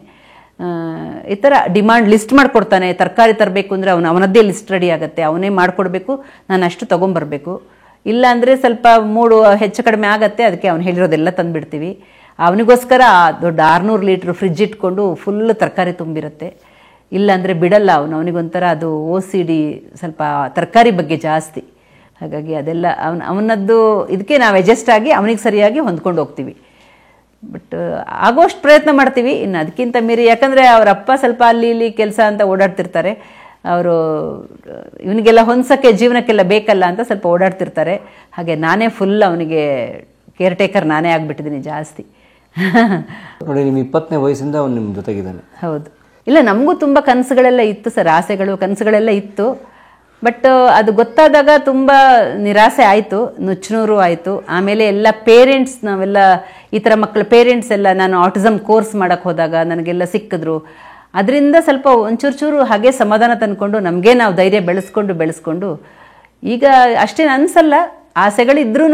ಈ ಥರ ಡಿಮಾಂಡ್ ಲಿಸ್ಟ್ ಮಾಡಿಕೊಡ್ತಾನೆ. ತರಕಾರಿ ತರಬೇಕು ಅಂದರೆ ಅವನದ್ದೇ ಲಿಸ್ಟ್ ರೆಡಿ ಆಗುತ್ತೆ, ಅವನೇ ಮಾಡಿಕೊಡ್ಬೇಕು, ನಾನು ಅಷ್ಟು ತೊಗೊಂಬರ್ಬೇಕು. ಇಲ್ಲ ಅಂದರೆ ಸ್ವಲ್ಪ ಮೂಡು ಹೆಚ್ಚು ಕಡಿಮೆ ಆಗತ್ತೆ, ಅದಕ್ಕೆ ಅವ್ನು ಹೇಳಿರೋದೆಲ್ಲ ತಂದುಬಿಡ್ತೀವಿ. ಅವನಿಗೋಸ್ಕರ ದೊಡ್ಡ 600 ಲೀಟ್ರ್ ಫ್ರಿಡ್ಜ್ ಇಟ್ಕೊಂಡು ಫುಲ್ ತರಕಾರಿ ತುಂಬಿರುತ್ತೆ. ಇಲ್ಲಾಂದರೆ ಬಿಡಲ್ಲ ಅವನಿಗೊಂಥರ ಅದು OCD, ಸ್ವಲ್ಪ ತರಕಾರಿ ಬಗ್ಗೆ ಜಾಸ್ತಿ. ಹಾಗಾಗಿ ಅದೆಲ್ಲ ಅವನದ್ದು ಇದಕ್ಕೆ ನಾವು ಅಡ್ಜಸ್ಟ್ ಆಗಿ ಅವನಿಗೆ ಸರಿಯಾಗಿ ಹೊಂದ್ಕೊಂಡು ಹೋಗ್ತೀವಿ. ಬಟ್ ಆಗೋಷ್ಟು ಪ್ರಯತ್ನ ಮಾಡ್ತೀವಿ. ಇನ್ನು ಅದಕ್ಕಿಂತ ಮೀರಿ, ಯಾಕಂದರೆ ಅವರ ಅಪ್ಪ ಸ್ವಲ್ಪ ಅಲ್ಲಿ ಇಲ್ಲಿ ಕೆಲಸ ಅಂತ ಓಡಾಡ್ತಿರ್ತಾರೆ. ಅವರು ಇವನಿಗೆಲ್ಲ ಹೊಂದ್ಸೋಕ್ಕೆ ಜೀವನಕ್ಕೆಲ್ಲ ಬೇಕಲ್ಲ ಅಂತ ಸ್ವಲ್ಪ ಓಡಾಡ್ತಿರ್ತಾರೆ. ಹಾಗೆ ನಾನೇ ಫುಲ್ ಅವನಿಗೆ ಕೇರ್ ಟೇಕರ್ ನಾನೇ ಆಗಿಬಿಟ್ಟಿದ್ದೀನಿ ಜಾಸ್ತಿ. ನೋಡಿ, ನಿಮ್ಮ 20ನೇ ವಯಸ್ಸಿಂದ ಅವನು ನಿಮ್ಮ ಜೊತೆಗಿದ್ದಾನೆ. ಹೌದು. ಇಲ್ಲ, ನಮಗೂ ತುಂಬ ಕನಸುಗಳೆಲ್ಲ ಇತ್ತು ಸರ್, ಆಸೆಗಳು ಕನಸುಗಳೆಲ್ಲ ಇತ್ತು. ಬಟ್ ಅದು ಗೊತ್ತಾದಾಗ ತುಂಬ ನಿರಾಸೆ ಆಯಿತು, ನುಚ್ಚುನೂರು ಆಯಿತು. ಆಮೇಲೆ ಎಲ್ಲ ಪೇರೆಂಟ್ಸ್, ನಾವೆಲ್ಲ ಈ ಥರ ಮಕ್ಕಳ ಪೇರೆಂಟ್ಸ್ ಎಲ್ಲ, ನಾನು ಆಟಿಸಮ್ ಕೋರ್ಸ್ ಮಾಡೋಕ್ಕೆ ಹೋದಾಗ ನನಗೆಲ್ಲ ಸಿಕ್ಕಿದ್ರು. ಅದರಿಂದ ಸ್ವಲ್ಪ ಒಂಚೂರು ಹಾಗೆ ಸಮಾಧಾನ ತಂದ್ಕೊಂಡು ನಮಗೆ ನಾವು ಧೈರ್ಯ ಬೆಳೆಸ್ಕೊಂಡು ಈಗ ಅಷ್ಟೇನು ಅನಿಸಲ್ಲ. ಆಸೆಗಳಿದ್ರೂ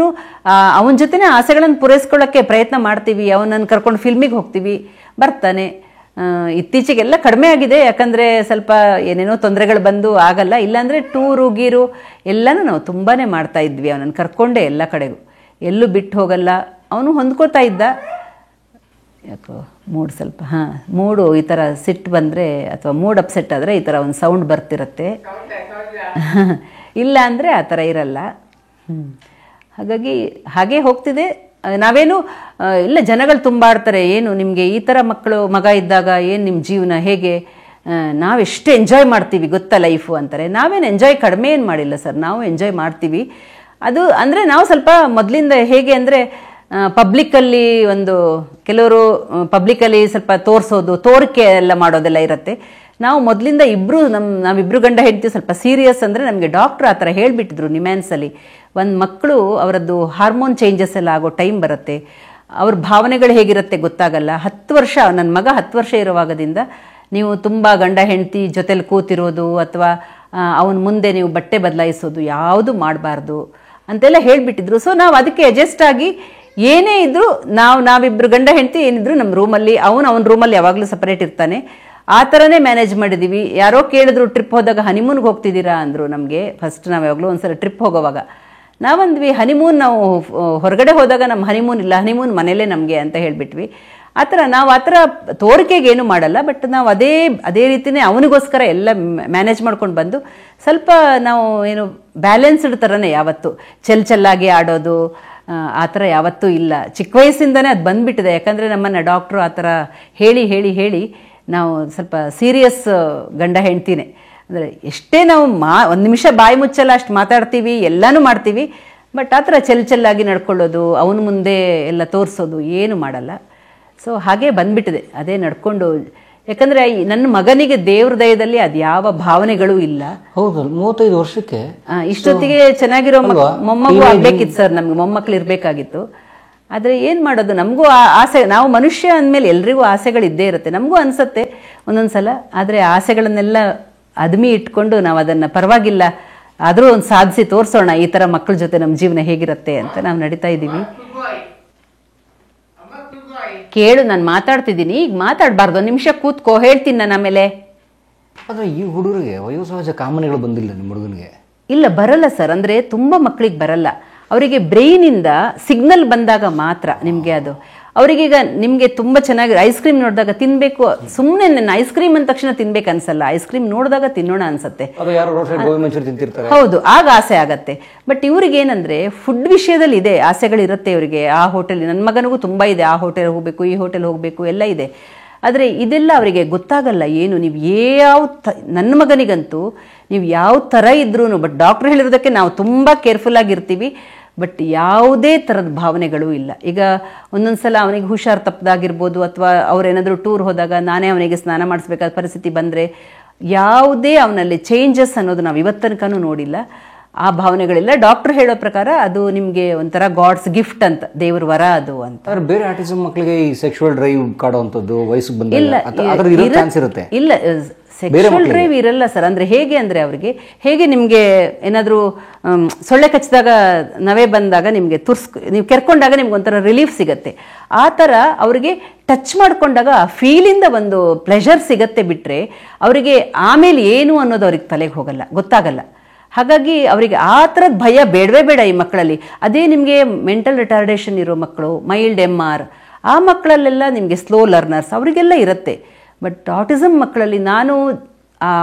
ಅವನ ಜೊತೆನೇ ಆಸೆಗಳನ್ನು ಪೂರೈಸ್ಕೊಳ್ಳೋಕ್ಕೆ ಪ್ರಯತ್ನ ಮಾಡ್ತೀವಿ. ಅವನನ್ನು ಕರ್ಕೊಂಡು ಫಿಲ್ಮಿಗೆ ಹೋಗ್ತೀವಿ, ಬರ್ತಾನೆ. ಇತ್ತೀಚೆಗೆಲ್ಲ ಕಡಿಮೆ ಆಗಿದೆ, ಯಾಕಂದರೆ ಸ್ವಲ್ಪ ಏನೇನೋ ತೊಂದರೆಗಳು ಬಂದು ಆಗಲ್ಲ. ಇಲ್ಲಾಂದರೆ ಟೂರು ಗೀರು ಎಲ್ಲನೂ ನಾವು ತುಂಬಾ ಮಾಡ್ತಾ ಇದ್ವಿ. ಅವನನ್ನು ಕರ್ಕೊಂಡೆ ಎಲ್ಲ ಕಡೆಗೂ, ಎಲ್ಲೂ ಬಿಟ್ಟು ಹೋಗಲ್ಲ. ಅವನು ಹೊಂದ್ಕೋತಾ ಇದ್ದ. ಯಾಕೋ ಸ್ವಲ್ಪ ಮೂಡು ಈ ಥರ ಸಿಟ್ಟು ಬಂದರೆ ಅಥವಾ ಮೂಡ್ ಅಪ್ಸೆಟ್ ಆದರೆ ಈ ಥರ ಒಂದು ಸೌಂಡ್ ಬರ್ತಿರುತ್ತೆ. ಇಲ್ಲ ಅಂದರೆ ಆ ಥರ ಇರಲ್ಲ. ಹಾಗಾಗಿ ಹಾಗೇ ಹೋಗ್ತಿದೆ. ನಾವೇನು ಇಲ್ಲ, ಜನಗಳು ತುಂಬ ಆಡ್ತಾರೆ, ಏನು ನಿಮಗೆ ಈ ಥರ ಮಗ ಇದ್ದಾಗ ಏನು ನಿಮ್ಮ ಜೀವನ ಹೇಗೆ, ನಾವೆಷ್ಟು ಎಂಜಾಯ್ ಮಾಡ್ತೀವಿ ಗೊತ್ತಾ ಲೈಫು ಅಂತಾರೆ. ನಾವೇನು ಎಂಜಾಯ್ ಕಡಿಮೆ ಏನು ಮಾಡಿಲ್ಲ ಸರ್, ನಾವು ಎಂಜಾಯ್ ಮಾಡ್ತೀವಿ. ಅದು ಅಂದರೆ ನಾವು ಸ್ವಲ್ಪ ಮೊದಲಿಂದ ಹೇಗೆ ಅಂದರೆ ಪಬ್ಲಿಕ್ಕಲ್ಲಿ ಕೆಲವರು ಪಬ್ಲಿಕ್ಕಲ್ಲಿ ಸ್ವಲ್ಪ ತೋರಿಕೆ ಎಲ್ಲ ಮಾಡೋದೆಲ್ಲ ಇರುತ್ತೆ. ನಾವು ಮೊದಲಿಂದ ನಾವಿಬ್ಬರು ಗಂಡ ಹೆಂಡ್ತಿ ಸ್ವಲ್ಪ ಸೀರಿಯಸ್. ಅಂದರೆ ನಮಗೆ ಡಾಕ್ಟ್ರ್ ಆ ಥರ ಹೇಳಿಬಿಟ್ಟಿದ್ರು ನಿಮ್ಯಾನ್ಸಲ್ಲಿ, ಒಂದು ಮಕ್ಕಳು ಅವರದ್ದು ಹಾರ್ಮೋನ್ ಚೇಂಜಸ್ ಎಲ್ಲ ಆಗೋ ಟೈಮ್ ಬರುತ್ತೆ, ಅವ್ರ ಭಾವನೆಗಳು ಹೇಗಿರುತ್ತೆ ಗೊತ್ತಾಗಲ್ಲ. 10 ವರ್ಷ, ನನ್ನ ಮಗ 10 ವರ್ಷ ಇರುವಾಗದಿಂದ ನೀವು ತುಂಬ ಗಂಡ ಹೆಂಡ್ತಿ ಜೊತೆಲಿ ಕೂತಿರೋದು ಅಥವಾ ಅವನ ಮುಂದೆ ನೀವು ಬಟ್ಟೆ ಬದಲಾಯಿಸೋದು ಯಾವುದು ಮಾಡಬಾರ್ದು ಅಂತೆಲ್ಲ ಹೇಳಿಬಿಟ್ಟಿದ್ರು. ಸೊ ನಾವು ಅದಕ್ಕೆ ಅಡ್ಜಸ್ಟ್ ಆಗಿ ಏನೇ ಇದ್ದರೂ ನಾವಿಬ್ಬರು ಗಂಡ ಹೆಂಡ್ತಿ ಏನಿದ್ರು ನಮ್ಮ ರೂಮಲ್ಲಿ, ಅವನ ರೂಮಲ್ಲಿ ಯಾವಾಗಲೂ ಸಪರೇಟ್ ಇರ್ತಾನೆ. ಆ ಥರನೇ ಮ್ಯಾನೇಜ್ ಮಾಡಿದ್ದೀವಿ. ಯಾರೋ ಕೇಳಿದ್ರು ಟ್ರಿಪ್ ಹೋದಾಗ ಹನಿಮೂನ್ಗೆ ಹೋಗ್ತಿದ್ದೀರಾ ಅಂದರು ನಮಗೆ. ಫಸ್ಟ್ ನಾವು ಯಾವಾಗಲೂ ಒಂದ್ಸಲ ಟ್ರಿಪ್ ಹೋಗೋವಾಗ ನಾವಂದ್ವಿ ಹನಿಮೂನ್, ನಾವು ಹೊರಗಡೆ ಹೋದಾಗ ನಮ್ಮ ಹನಿಮೂನ್ ಇಲ್ಲ, ಹನಿಮೂನ್ ಮನೇಲೇ ನಮಗೆ ಅಂತ ಹೇಳಿಬಿಟ್ವಿ. ಆ ಥರ ತೋರಿಕೆಗೇನು ಮಾಡಲ್ಲ. ಬಟ್ ನಾವು ಅದೇ ರೀತಿಯೇ ಅವನಿಗೋಸ್ಕರ ಎಲ್ಲ ಮ್ಯಾನೇಜ್ ಮಾಡ್ಕೊಂಡು ಬಂದು ಸ್ವಲ್ಪ ನಾವು ಏನು ಬ್ಯಾಲೆನ್ಸ್ಡ್ ಥರನೇ ಯಾವತ್ತು ಚೆಲ್ಲಾಗಿ ಆಡೋದು ಆ ಥರ ಯಾವತ್ತೂ ಇಲ್ಲ. ಚಿಕ್ಕ ವಯಸ್ಸಿಂದನೇ ಅದು ಬಂದುಬಿಟ್ಟಿದೆ. ಯಾಕಂದರೆ ನಮ್ಮನ್ನು ಡಾಕ್ಟ್ರು ಆ ಥರ ಹೇಳಿ ನಾವು ಸ್ವಲ್ಪ ಸೀರಿಯಸ್ ಗಂಡ ಹೆಂಡ್ತಿನೇ. ಅಂದರೆ ಎಷ್ಟೇ ನಾವು ಒಂದು ನಿಮಿಷ ಬಾಯಿ ಮುಚ್ಚಲ್ಲ ಅಷ್ಟು ಮಾತಾಡ್ತೀವಿ, ಎಲ್ಲನೂ ಮಾಡ್ತೀವಿ. ಬಟ್ ಆ ಥರ ಚೆಲ್ಲಾಗಿ ನಡ್ಕೊಳ್ಳೋದು, ಅವನ ಮುಂದೆ ಎಲ್ಲ ತೋರಿಸೋದು ಏನು ಮಾಡಲ್ಲ. ಸೊ ಹಾಗೇ ಬಂದ್ಬಿಟ್ಟಿದೆ, ಅದೇ ನಡ್ಕೊಂಡು. ಯಾಕಂದರೆ ನನ್ನ ಮಗನಿಗೆ ದೇವ್ರ ದಯದಲ್ಲಿ ಅದು ಯಾವ ಭಾವನೆಗಳೂ ಇಲ್ಲ. ಹೌದು, 35 ವರ್ಷಕ್ಕೆ ಇಷ್ಟೊತ್ತಿಗೆ ಚೆನ್ನಾಗಿರೋ ಮೊಮ್ಮಗು ಆಗ್ಬೇಕಿತ್ತು ಸರ್, ನಮ್ಗೆ ಮೊಮ್ಮಕ್ಳು ಇರಬೇಕಾಗಿತ್ತು. ಆದರೆ ಏನು ಮಾಡೋದು, ನಮಗೂ ಆಸೆ, ನಾವು ಮನುಷ್ಯ ಅಂದಮೇಲೆ ಎಲ್ರಿಗೂ ಆಸೆಗಳಿದ್ದೇ ಇರುತ್ತೆ. ನಮಗೂ ಅನಿಸುತ್ತೆ ಒಂದೊಂದ್ಸಲ. ಆದರೆ ಆಸೆಗಳನ್ನೆಲ್ಲ ಅದ್ಮಿ ಇಟ್ಕೊಂಡು ನಾವು ಅದನ್ನು ಪರವಾಗಿಲ್ಲ ಆದರೂ ಒಂದು ಸಾಧಿಸಿ ತೋರಿಸೋಣ, ಈ ಥರ ಮಕ್ಕಳ ಜೊತೆ ನಮ್ಮ ಜೀವನ ಹೇಗಿರುತ್ತೆ ಅಂತ ನಾವು ನಡೀತಾ ಇದ್ದೀವಿ. ಕೇಳು, ನಾನು ಮಾತಾಡ್ತಿದ್ದೀನಿ, ಈಗ ಮಾತಾಡಬಾರ್ದು, ನಿಮಿಷ ಕೂತ್ಕೋ, ಹೇಳ್ತೀನಿ ನಾನು ಆಮೇಲೆ. ಆದರೆ ಈ ಹುಡುಗರಿಗೆ ವಯೋಸಹಜ ಕಾಮನೆಗಳು ಬಂದಿಲ್ಲ ನಿಮ್ಮ ಹುಡುಗನಿಗೆ? ಇಲ್ಲ, ಬರಲ್ಲ ಸರ್. ಅಂದರೆ ತುಂಬ ಮಕ್ಕಳಿಗೆ ಬರಲ್ಲ. ಅವರಿಗೆ ಬ್ರೈನಿಂದ ಸಿಗ್ನಲ್ ಬಂದಾಗ ಮಾತ್ರ ನಿಮಗೆ ಅದು. ಅವರಿಗೀಗ ನಿಮಗೆ ತುಂಬ ಚೆನ್ನಾಗಿ ಐಸ್ ಕ್ರೀಮ್ ನೋಡಿದಾಗ ತಿನ್ನಬೇಕು, ಸುಮ್ಮನೆ ನನ್ನ ಐಸ್ ಕ್ರೀಮ್ ಅಂದ ತಕ್ಷಣ ತಿನ್ಬೇಕು ಅನ್ಸಲ್ಲ, ಐಸ್ ಕ್ರೀಮ್ ನೋಡಿದಾಗ ತಿನ್ನೋಣ ಅನ್ಸುತ್ತೆ. ಹೌದು, ಆಗ ಆಸೆ ಆಗತ್ತೆ. ಬಟ್ ಇವ್ರಿಗೆ ಏನಂದ್ರೆ ಫುಡ್ ವಿಷಯದಲ್ಲಿ ಇದೆ ಆಸೆಗಳಿರುತ್ತೆ ಇವರಿಗೆ. ಆ ಹೋಟೆಲ್, ನನ್ನ ಮಗನಿಗೂ ತುಂಬ ಇದೆ, ಆ ಹೋಟೆಲ್ ಹೋಗಬೇಕು, ಈ ಹೋಟೆಲ್ ಹೋಗಬೇಕು ಎಲ್ಲ ಇದೆ. ಆದರೆ ಇದೆಲ್ಲ ಅವರಿಗೆ ಗೊತ್ತಾಗಲ್ಲ. ಏನು ನೀವು ನನ್ನ ಮಗನಿಗಂತೂ ನೀವು ಯಾವ ಥರ ಇದ್ರೂ, ಬಟ್ ಡಾಕ್ಟ್ರ್ ಹೇಳಿರೋದಕ್ಕೆ ನಾವು ತುಂಬ ಕೇರ್ಫುಲ್ ಆಗಿರ್ತೀವಿ. ಬಟ್ ಯಾವುದೇ ಥರದ ಭಾವನೆಗಳು ಇಲ್ಲ. ಈಗ ಒಂದೊಂದು ಸಲ ಅವನಿಗೆ ಹುಷಾರು ತಪ್ಪದಾಗಿರ್ಬೋದು, ಅಥವಾ ಅವ್ರೇನಾದರೂ ಟೂರ್ ಹೋದಾಗ ನಾನೇ ಅವನಿಗೆ ಸ್ನಾನ ಮಾಡಿಸ್ಬೇಕಾದ ಪರಿಸ್ಥಿತಿ ಬಂದರೆ ಯಾವುದೇ ಅವನಲ್ಲಿ ಚೇಂಜಸ್ ಅನ್ನೋದು ನಾವು ಇವತ್ತನಕನೂ ನೋಡಿಲ್ಲ. ಆ ಭಾವನೆಗಳಿಲ್ಲ. ಡಾಕ್ಟರ್ ಹೇಳೋ ಪ್ರಕಾರ ಅದು ನಿಮಗೆ ಒಂಥರ ಗಾಡ್ಸ್ ಗಿಫ್ಟ್ ಅಂತ, ದೇವ್ರ ವರ ಅದು ಅಂತ. ಬೇರೆ ಆಟಿಸಮ್ ಮಕ್ಕಳಿಗೆ ಈ ಸೆಕ್ಷುವಲ್ ಡ್ರೈವ್ ಕಾಡುವಂಥದ್ದು ವಯಸ್ಸು ಬಂದಾಗ ಇಲ್ಲ, ಸೆಕ್ಷುವಲ್ ಡ್ರೈವ್ ಇರಲ್ಲ ಸರ್. ಅಂದರೆ ಹೇಗೆ ಅಂದರೆ ಅವ್ರಿಗೆ ಹೇಗೆ ನಿಮಗೆ ಏನಾದರೂ ಸೊಳ್ಳೆ ಕಚ್ಚಿದಾಗ ನವೆ ಬಂದಾಗ ನಿಮಗೆ ನೀವು ಕೆರ್ಕೊಂಡಾಗ ನಿಮ್ಗೆ ಒಂಥರ ರಿಲೀಫ್ ಸಿಗತ್ತೆ, ಆ ಥರ ಅವರಿಗೆ ಟಚ್ ಮಾಡ್ಕೊಂಡಾಗ ಫೀಲಿಂದ ಒಂದು ಪ್ಲೆಷರ್ ಸಿಗತ್ತೆ. ಬಿಟ್ಟರೆ ಅವರಿಗೆ ಆಮೇಲೆ ಏನು ಅನ್ನೋದು ಅವ್ರಿಗೆ ತಲೆಗೆ ಹೋಗಲ್ಲ, ಗೊತ್ತಾಗಲ್ಲ. ಹಾಗಾಗಿ ಅವರಿಗೆ ಆ ಥರದ ಭಯ ಬೇಡವೇ ಬೇಡ ಈ ಮಕ್ಕಳಲ್ಲಿ. ಅದೇ ನಿಮಗೆ ಮೆಂಟಲ್ ರಿಟಾರ್ಡೇಷನ್ ಇರೋ ಮಕ್ಕಳು, ಮೈಲ್ಡ್ MR, ಆ ಮಕ್ಕಳಲ್ಲೆಲ್ಲ ನಿಮಗೆ ಸ್ಲೋ ಲರ್ನರ್ಸ್ ಅವರಿಗೆಲ್ಲ ಇರುತ್ತೆ. ಬಟ್ ಆಟಿಸಮ್ ಮಕ್ಕಳಲ್ಲಿ ನಾನು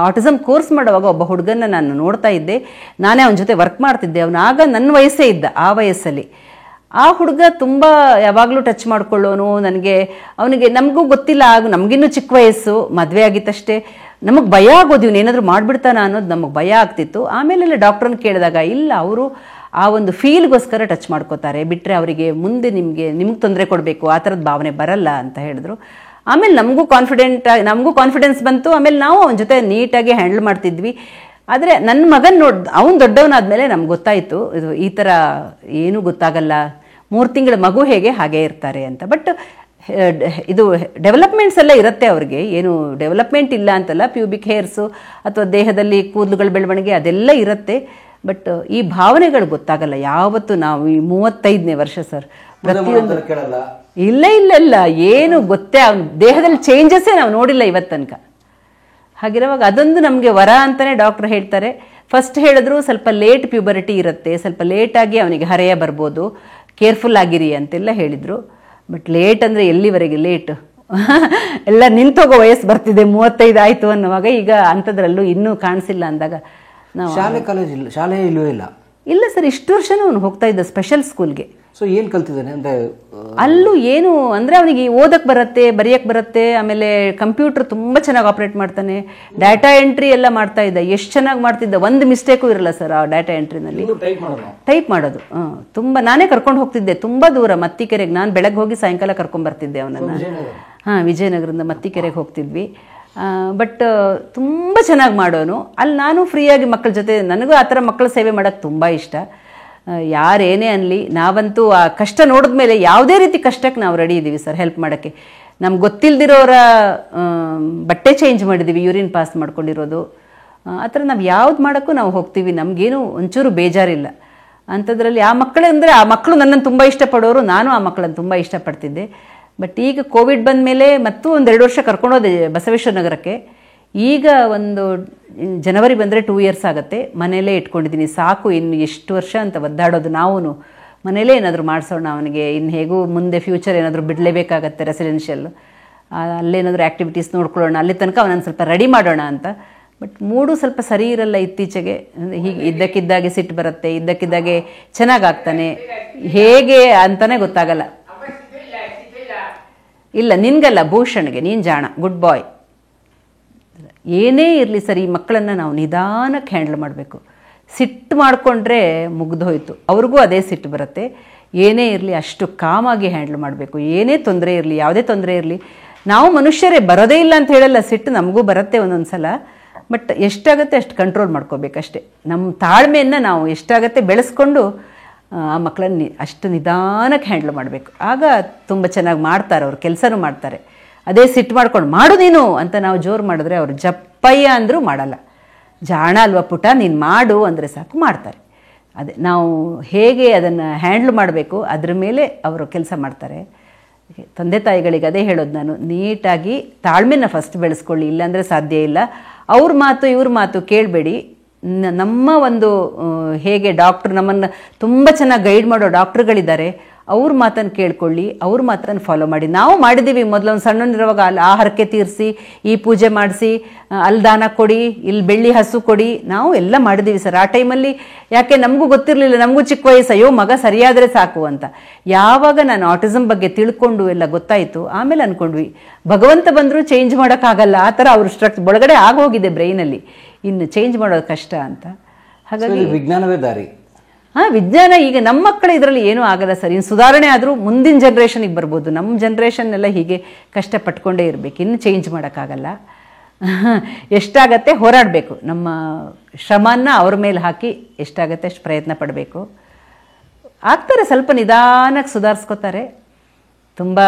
ಆಟಿಸಮ್ ಕೋರ್ಸ್ ಮಾಡುವಾಗ ಒಬ್ಬ ಹುಡುಗನ್ನ ನಾನು ನೋಡ್ತಾ ಇದ್ದೆ, ನಾನೇ ಅವನ ಜೊತೆ ವರ್ಕ್ ಮಾಡ್ತಿದ್ದೆ. ಅವನು ಆಗ ನನ್ನ ವಯಸ್ಸೇ ಇದ್ದ. ಆ ವಯಸ್ಸಲ್ಲಿ ಆ ಹುಡುಗ ತುಂಬ ಯಾವಾಗಲೂ ಟಚ್ ಮಾಡ್ಕೊಳ್ಳೋನು. ಅವನಿಗೆ ನಮಗೂ ಗೊತ್ತಿಲ್ಲ, ಆಗ ನಮಗಿನ್ನೂ ಚಿಕ್ಕ ವಯಸ್ಸು, ಮದುವೆ ಆಗಿತ್ತಷ್ಟೇ. ನಮಗೆ ಭಯ ಆಗೋದು, ಇವನೇನಾದರೂ ಮಾಡಿಬಿಡ್ತಾನ ಅನ್ನೋದು ನಮಗೆ ಭಯ ಆಗ್ತಿತ್ತು. ಆಮೇಲೆಲ್ಲ ಡಾಕ್ಟ್ರನ್ನ ಕೇಳಿದಾಗ ಇಲ್ಲ, ಅವರು ಆ ಒಂದು ಫೀಲ್ಗೋಸ್ಕರ ಟಚ್ ಮಾಡ್ಕೋತಾರೆ, ಬಿಟ್ಟರೆ ಅವರಿಗೆ ಮುಂದೆ ನಿಮಗೆ ತೊಂದರೆ ಕೊಡಬೇಕು ಆ ಥರದ ಭಾವನೆ ಬರಲ್ಲ ಅಂತ ಹೇಳಿದ್ರು. ಆಮೇಲೆ ನಮಗೂ ಕಾನ್ಫಿಡೆನ್ಸ್ ಬಂತು. ಆಮೇಲೆ ನಾವು ಅವನ ಜೊತೆ ನೀಟಾಗಿ ಹ್ಯಾಂಡಲ್ ಮಾಡ್ತಿದ್ವಿ. ಆದರೆ ನನ್ನ ಮಗನ ಅವನು ದೊಡ್ಡವನಾದ್ಮೇಲೆ ನಮ್ಗೆ ಗೊತ್ತಾಯಿತು, ಇದು ಈ ಥರ ಏನೂ ಗೊತ್ತಾಗಲ್ಲ, 3 ತಿಂಗಳ ಮಗು ಹಾಗೆ ಇರ್ತಾರೆ ಅಂತ. ಬಟ್ ಇದು ಡೆವಲಪ್ಮೆಂಟ್ಸ್ ಎಲ್ಲ ಇರುತ್ತೆ ಅವ್ರಿಗೆ, ಏನು ಡೆವಲಪ್ಮೆಂಟ್ ಇಲ್ಲ ಅಂತಲ್ಲ. ಪ್ಯೂಬಿಕ್ ಹೇರ್ಸು ಅಥವಾ ದೇಹದಲ್ಲಿ ಕೂದಲುಗಳ ಬೆಳವಣಿಗೆ ಅದೆಲ್ಲ ಇರುತ್ತೆ. ಬಟ್ ಈ ಭಾವನೆಗಳು ಗೊತ್ತಾಗಲ್ಲ ಯಾವತ್ತು. ನಾವು ಈ 35ನೇ ವರ್ಷ ಸರ್, ಪ್ರತಿಯೊಂದು ಇಲ್ಲ ಏನು ಗೊತ್ತೇ, ಅವನ ದೇಹದಲ್ಲಿ ಚೇಂಜಸ್ಸೇ ನಾವು ನೋಡಿಲ್ಲ ಇವತ್ತು ತನಕ. ಹಾಗಿರುವಾಗ ಅದೊಂದು ನಮಗೆ ವರ ಅಂತಲೇ ಡಾಕ್ಟ್ರ್ ಹೇಳ್ತಾರೆ. ಫಸ್ಟ್ ಹೇಳಿದ್ರು ಸ್ವಲ್ಪ ಲೇಟ್ ಪ್ಯೂಬರಿಟಿ ಇರುತ್ತೆ, ಸ್ವಲ್ಪ ಲೇಟಾಗಿ ಅವನಿಗೆ ಹರೆಯ ಬರ್ಬೋದು, ಕೇರ್ಫುಲ್ ಆಗಿರಿ ಅಂತೆಲ್ಲ ಹೇಳಿದರು. ಬಟ್ ಲೇಟ್ ಅಂದರೆ ಎಲ್ಲಿವರೆಗೆ ಲೇಟ್? ಎಲ್ಲ ನಿಂತೋಗೋ ವಯಸ್ಸು ಬರ್ತಿದೆ, 35 ಆಯಿತು ಅನ್ನುವಾಗ. ಈಗ ಅಂಥದ್ರಲ್ಲೂ ಇನ್ನೂ ಕಾಣಿಸಿಲ್ಲ ಅಂದಾಗ ನಾವು ಶಾಲೆ ಇಲ್ಲವೇ ಇಲ್ಲ ಸರ್, ಇಷ್ಟು ವರ್ಷನೂ ಅವನು ಹೋಗ್ತಾ ಇದ್ದ ಸ್ಪೆಷಲ್ ಸ್ಕೂಲ್ಗೆ. ಸೊ ಏನು ಕಲ್ತಿದ್ದಾನೆ ಅಂದರೆ ಅಲ್ಲೂ ಏನು ಅಂದರೆ ಅವನಿಗೆ ಓದಕ್ಕೆ ಬರುತ್ತೆ, ಬರೆಯಕ್ಕೆ ಬರುತ್ತೆ, ಆಮೇಲೆ ಕಂಪ್ಯೂಟರ್ ತುಂಬ ಚೆನ್ನಾಗಿ ಆಪ್ರೇಟ್ ಮಾಡ್ತಾನೆ, ಡಾಟಾ ಎಂಟ್ರಿ ಎಲ್ಲ ಮಾಡ್ತಾ ಇದ್ದ. ಎಷ್ಟು ಚೆನ್ನಾಗಿ ಮಾಡ್ತಿದ್ದ, ಒಂದು ಮಿಸ್ಟೇಕು ಇರಲ್ಲ ಸರ್ ಆ ಡಾಟಾ ಎಂಟ್ರಿನಲ್ಲಿ. ಟೈಪ್ ಮಾಡೋದು ತುಂಬ, ನಾನೇ ಕರ್ಕೊಂಡು ಹೋಗ್ತಿದ್ದೆ ತುಂಬ ದೂರ ಮತ್ತಿಕೆರೆಗೆ. ನಾನು ಬೆಳಗ್ಗೆ ಹೋಗಿ ಸಾಯಂಕಾಲ ಕರ್ಕೊಂಡ್ಬರ್ತಿದ್ದೆ ಅವನನ್ನು. ವಿಜಯನಗರದಿಂದ ಮತ್ತಿಕೆರೆಗೆ ಹೋಗ್ತಿದ್ವಿ. ಬಟ್ ತುಂಬ ಚೆನ್ನಾಗಿ ಮಾಡೋನು. ಅಲ್ಲಿ ನಾನು ಫ್ರೀಯಾಗಿ ಮಕ್ಕಳ ಜೊತೆ, ನನಗೂ ಆ ಥರ ಮಕ್ಕಳ ಸೇವೆ ಮಾಡೋಕ್ಕೆ ತುಂಬ ಇಷ್ಟ. ಯಾರೇನೇ ಅನ್ನಲಿ, ನಾವಂತೂ ಆ ಕಷ್ಟ ನೋಡಿದ್ಮೇಲೆ ಯಾವುದೇ ರೀತಿ ಕಷ್ಟಕ್ಕೆ ನಾವು ರೆಡಿ ಇದ್ದೀವಿ ಸರ್ ಹೆಲ್ಪ್ ಮಾಡೋಕ್ಕೆ. ನಮ್ಗೆ ಗೊತ್ತಿಲ್ಲದಿರೋರ ಬಟ್ಟೆ ಚೇಂಜ್ ಮಾಡಿದ್ದೀವಿ, ಯೂರಿನ್ ಪಾಸ್ ಮಾಡ್ಕೊಂಡಿರೋದು, ಆ ಥರ ನಾವು ಯಾವ್ದು ಮಾಡೋಕ್ಕೂ ನಾವು ಹೋಗ್ತೀವಿ. ನಮಗೇನು ಒಂಚೂರು ಬೇಜಾರಿಲ್ಲ ಅಂಥದ್ರಲ್ಲಿ. ಆ ಮಕ್ಕಳು ನನ್ನನ್ನು ತುಂಬ ಇಷ್ಟಪಡೋರು, ನಾನು ಆ ಮಕ್ಕಳನ್ನು ತುಂಬ ಇಷ್ಟಪಡ್ತಿದ್ದೆ. ಬಟ್ ಈಗ ಕೋವಿಡ್ ಬಂದ ಮೇಲೆ ಮತ್ತೂ 1-2 ವರ್ಷ ಕರ್ಕೊಂಡೋದೆ ಬಸವೇಶ್ವರ ನಗರಕ್ಕೆ. ಈಗ ಒಂದು ಜನವರಿ ಬಂದರೆ 2 ಇಯರ್ಸ್ ಆಗುತ್ತೆ. ಮನೆಯಲ್ಲೇ ಇಟ್ಕೊಂಡಿದ್ದೀನಿ, ಸಾಕು ಇನ್ನು ಎಷ್ಟು ವರ್ಷ ಅಂತ ಒದ್ದಾಡೋದು. ನಾವು ಮನೇಲೇ ಏನಾದರೂ ಮಾಡಿಸೋಣ ಅವನಿಗೆ, ಇನ್ನು ಹೇಗೂ ಮುಂದೆ ಫ್ಯೂಚರ್ ಏನಾದರೂ ಬಿಡಲೇಬೇಕಾಗತ್ತೆ ರೆಸಿಡೆನ್ಷಿಯಲ್, ಅಲ್ಲೇನಾದರೂ ಆ್ಯಕ್ಟಿವಿಟೀಸ್ ನೋಡ್ಕೊಳ್ಳೋಣ, ಅಲ್ಲಿ ತನಕ ಅವನನ್ನು ಸ್ವಲ್ಪ ರೆಡಿ ಮಾಡೋಣ ಅಂತ. ಬಟ್ ಮೂಡು ಸ್ವಲ್ಪ ಸರಿ ಇರಲ್ಲ ಇತ್ತೀಚೆಗೆ. ಹೀಗೆ ಇದ್ದಕ್ಕಿದ್ದಾಗೆ ಸಿಟ್ಟು ಬರುತ್ತೆ, ಇದ್ದಕ್ಕಿದ್ದಾಗೆ ಚೆನ್ನಾಗಾಗ್ತಾನೆ, ಹೇಗೆ ಅಂತಲೇ ಗೊತ್ತಾಗಲ್ಲ. ಇಲ್ಲ ನಿನಗಲ್ಲ, ಭೂಷಣ್ಗೆ, ನೀನು ಜಾಣ, ಗುಡ್ ಬಾಯ್. ಏನೇ ಇರಲಿ ಸರ್, ಈ ಮಕ್ಕಳನ್ನು ನಾವು ನಿಧಾನಕ್ಕೆ ಹ್ಯಾಂಡಲ್ ಮಾಡಬೇಕು. ಸಿಟ್ಟು ಮಾಡಿಕೊಂಡ್ರೆ ಮುಗ್ದೋಯ್ತು, ಅವ್ರಿಗೂ ಅದೇ ಸಿಟ್ಟು ಬರುತ್ತೆ. ಏನೇ ಇರಲಿ ಅಷ್ಟು ಕಾಮಾಗಿ ಹ್ಯಾಂಡಲ್ ಮಾಡಬೇಕು. ಏನೇ ತೊಂದರೆ ಇರಲಿ, ಯಾವುದೇ ತೊಂದರೆ ಇರಲಿ, ನಾವು ಮನುಷ್ಯರೇ, ಬರೋದೇ ಇಲ್ಲ ಅಂತ ಹೇಳಲ್ಲ, ಸಿಟ್ಟು ನಮಗೂ ಬರುತ್ತೆ ಒಂದೊಂದು ಸಲ. ಬಟ್ ಎಷ್ಟಾಗುತ್ತೆ ಅಷ್ಟು ಕಂಟ್ರೋಲ್ ಮಾಡ್ಕೋಬೇಕಷ್ಟೆ. ನಮ್ಮ ತಾಳ್ಮೆಯನ್ನು ನಾವು ಎಷ್ಟಾಗತ್ತೆ ಬೆಳೆಸ್ಕೊಂಡು ಆ ಮಕ್ಕಳನ್ನು ಅಷ್ಟು ನಿಧಾನಕ್ಕೆ ಹ್ಯಾಂಡಲ್ ಮಾಡಬೇಕು. ಆಗ ತುಂಬ ಚೆನ್ನಾಗಿ ಮಾಡ್ತಾರೆ, ಅವ್ರು ಕೆಲಸನೂ ಮಾಡ್ತಾರೆ. ಅದೇ ಸಿಟ್ಟು ಮಾಡ್ಕೊಂಡು ಮಾಡು ನೀನು ಅಂತ ನಾವು ಜೋರು ಮಾಡಿದ್ರೆ ಅವರು ಜಪ್ಪಯ್ಯ ಅಂದರೂ ಮಾಡಲ್ಲ. ಜಾಣ ಅಲ್ವಾ ಪುಟ, ನೀನು ಮಾಡು ಅಂದರೆ ಸಾಕು ಮಾಡ್ತಾರೆ. ಅದೇ ನಾವು ಹೇಗೆ ಅದನ್ನು ಹ್ಯಾಂಡ್ಲ್ ಮಾಡಬೇಕು ಅದ್ರ ಮೇಲೆ ಅವರು ಕೆಲಸ ಮಾಡ್ತಾರೆ. ತಂದೆ ತಾಯಿಗಳಿಗೆ ಅದೇ ಹೇಳೋದು ನಾನು, ನೀಟಾಗಿ ತಾಳ್ಮೆನ ಫಸ್ಟ್ ಬೆಳೆಸ್ಕೊಳ್ಳಿ, ಇಲ್ಲಾಂದರೆ ಸಾಧ್ಯ ಇಲ್ಲ. ಅವ್ರ ಮಾತು ಇವ್ರ ಮಾತು ಕೇಳಬೇಡಿ. ನಮ್ಮ ಒಂದು ಹೇಗೆ ಡಾಕ್ಟ್ರ್ ನಮ್ಮನ್ನು ತುಂಬ ಚೆನ್ನಾಗಿ ಗೈಡ್ ಮಾಡೋ ಡಾಕ್ಟ್ರುಗಳಿದ್ದಾರೆ, ಅವ್ರ ಮಾತನ್ನು ಕೇಳ್ಕೊಳ್ಳಿ, ಅವ್ರ ಮಾತನ್ನು ಫಾಲೋ ಮಾಡಿ. ನಾವು ಮಾಡಿದ್ದೀವಿ ಮೊದಲೊಂದು ಸಣ್ಣನಿರುವಾಗ, ಅಲ್ಲಿ ಆ ಹರಕೆ ತೀರಿಸಿ, ಈ ಪೂಜೆ ಮಾಡಿಸಿ, ಅಲ್ಲಿ ದಾನ ಕೊಡಿ, ಇಲ್ಲಿ ಬೆಳ್ಳಿ ಹಸು ಕೊಡಿ, ನಾವು ಎಲ್ಲ ಮಾಡಿದ್ದೀವಿ ಸರ್ ಆ ಟೈಮಲ್ಲಿ. ಯಾಕೆ ನಮಗೂ ಗೊತ್ತಿರಲಿಲ್ಲ, ನಮಗೂ ಚಿಕ್ಕ ವಯಸ್ಸು, ಅಯ್ಯೋ ಮಗ ಸರಿಯಾದರೆ ಸಾಕು ಅಂತ. ಯಾವಾಗ ನಾನು ಆಟಿಸಮ್ ಬಗ್ಗೆ ತಿಳ್ಕೊಂಡು ಎಲ್ಲ ಗೊತ್ತಾಯಿತು, ಆಮೇಲೆ ಅಂದ್ಕೊಂಡ್ವಿ ಭಗವಂತ ಬಂದರೂ ಚೇಂಜ್ ಮಾಡೋಕ್ಕಾಗಲ್ಲ, ಆ ಥರ ಅವ್ರ ಒಳಗಡೆ ಆಗೋಗಿದೆ ಬ್ರೈನಲ್ಲಿ, ಇನ್ನು ಚೇಂಜ್ ಮಾಡೋದು ಕಷ್ಟ ಅಂತ. ಹಾಗಾಗಿ ವಿಜ್ಞಾನವೇ ದಾರಿ. ವಿಜ್ಞಾನ ಈಗ ನಮ್ಮ ಮಕ್ಕಳ ಇದರಲ್ಲಿ ಏನೂ ಆಗಲ್ಲ ಸರ್. ಇನ್ನು ಸುಧಾರಣೆ ಆದರೂ ಮುಂದಿನ ಜನ್ರೇಷನಿಗೆ ಬರ್ಬೋದು. ನಮ್ಮ ಜನ್ರೇಷನ್ ಎಲ್ಲ ಹೀಗೆ ಕಷ್ಟಪಟ್ಕೊಂಡೇ ಇರಬೇಕು, ಇನ್ನು ಚೇಂಜ್ ಮಾಡೋಕ್ಕಾಗಲ್ಲ. ಎಷ್ಟಾಗತ್ತೆ ಹೋರಾಡಬೇಕು, ನಮ್ಮ ಶ್ರಮನ ಅವ್ರ ಮೇಲೆ ಹಾಕಿ ಎಷ್ಟಾಗತ್ತೆ ಅಷ್ಟು ಪ್ರಯತ್ನ ಪಡಬೇಕು. ಆಗ್ತಾರೆ, ಸ್ವಲ್ಪ ನಿಧಾನಕ್ಕೆ ಸುಧಾರಿಸ್ಕೋತಾರೆ. ತುಂಬ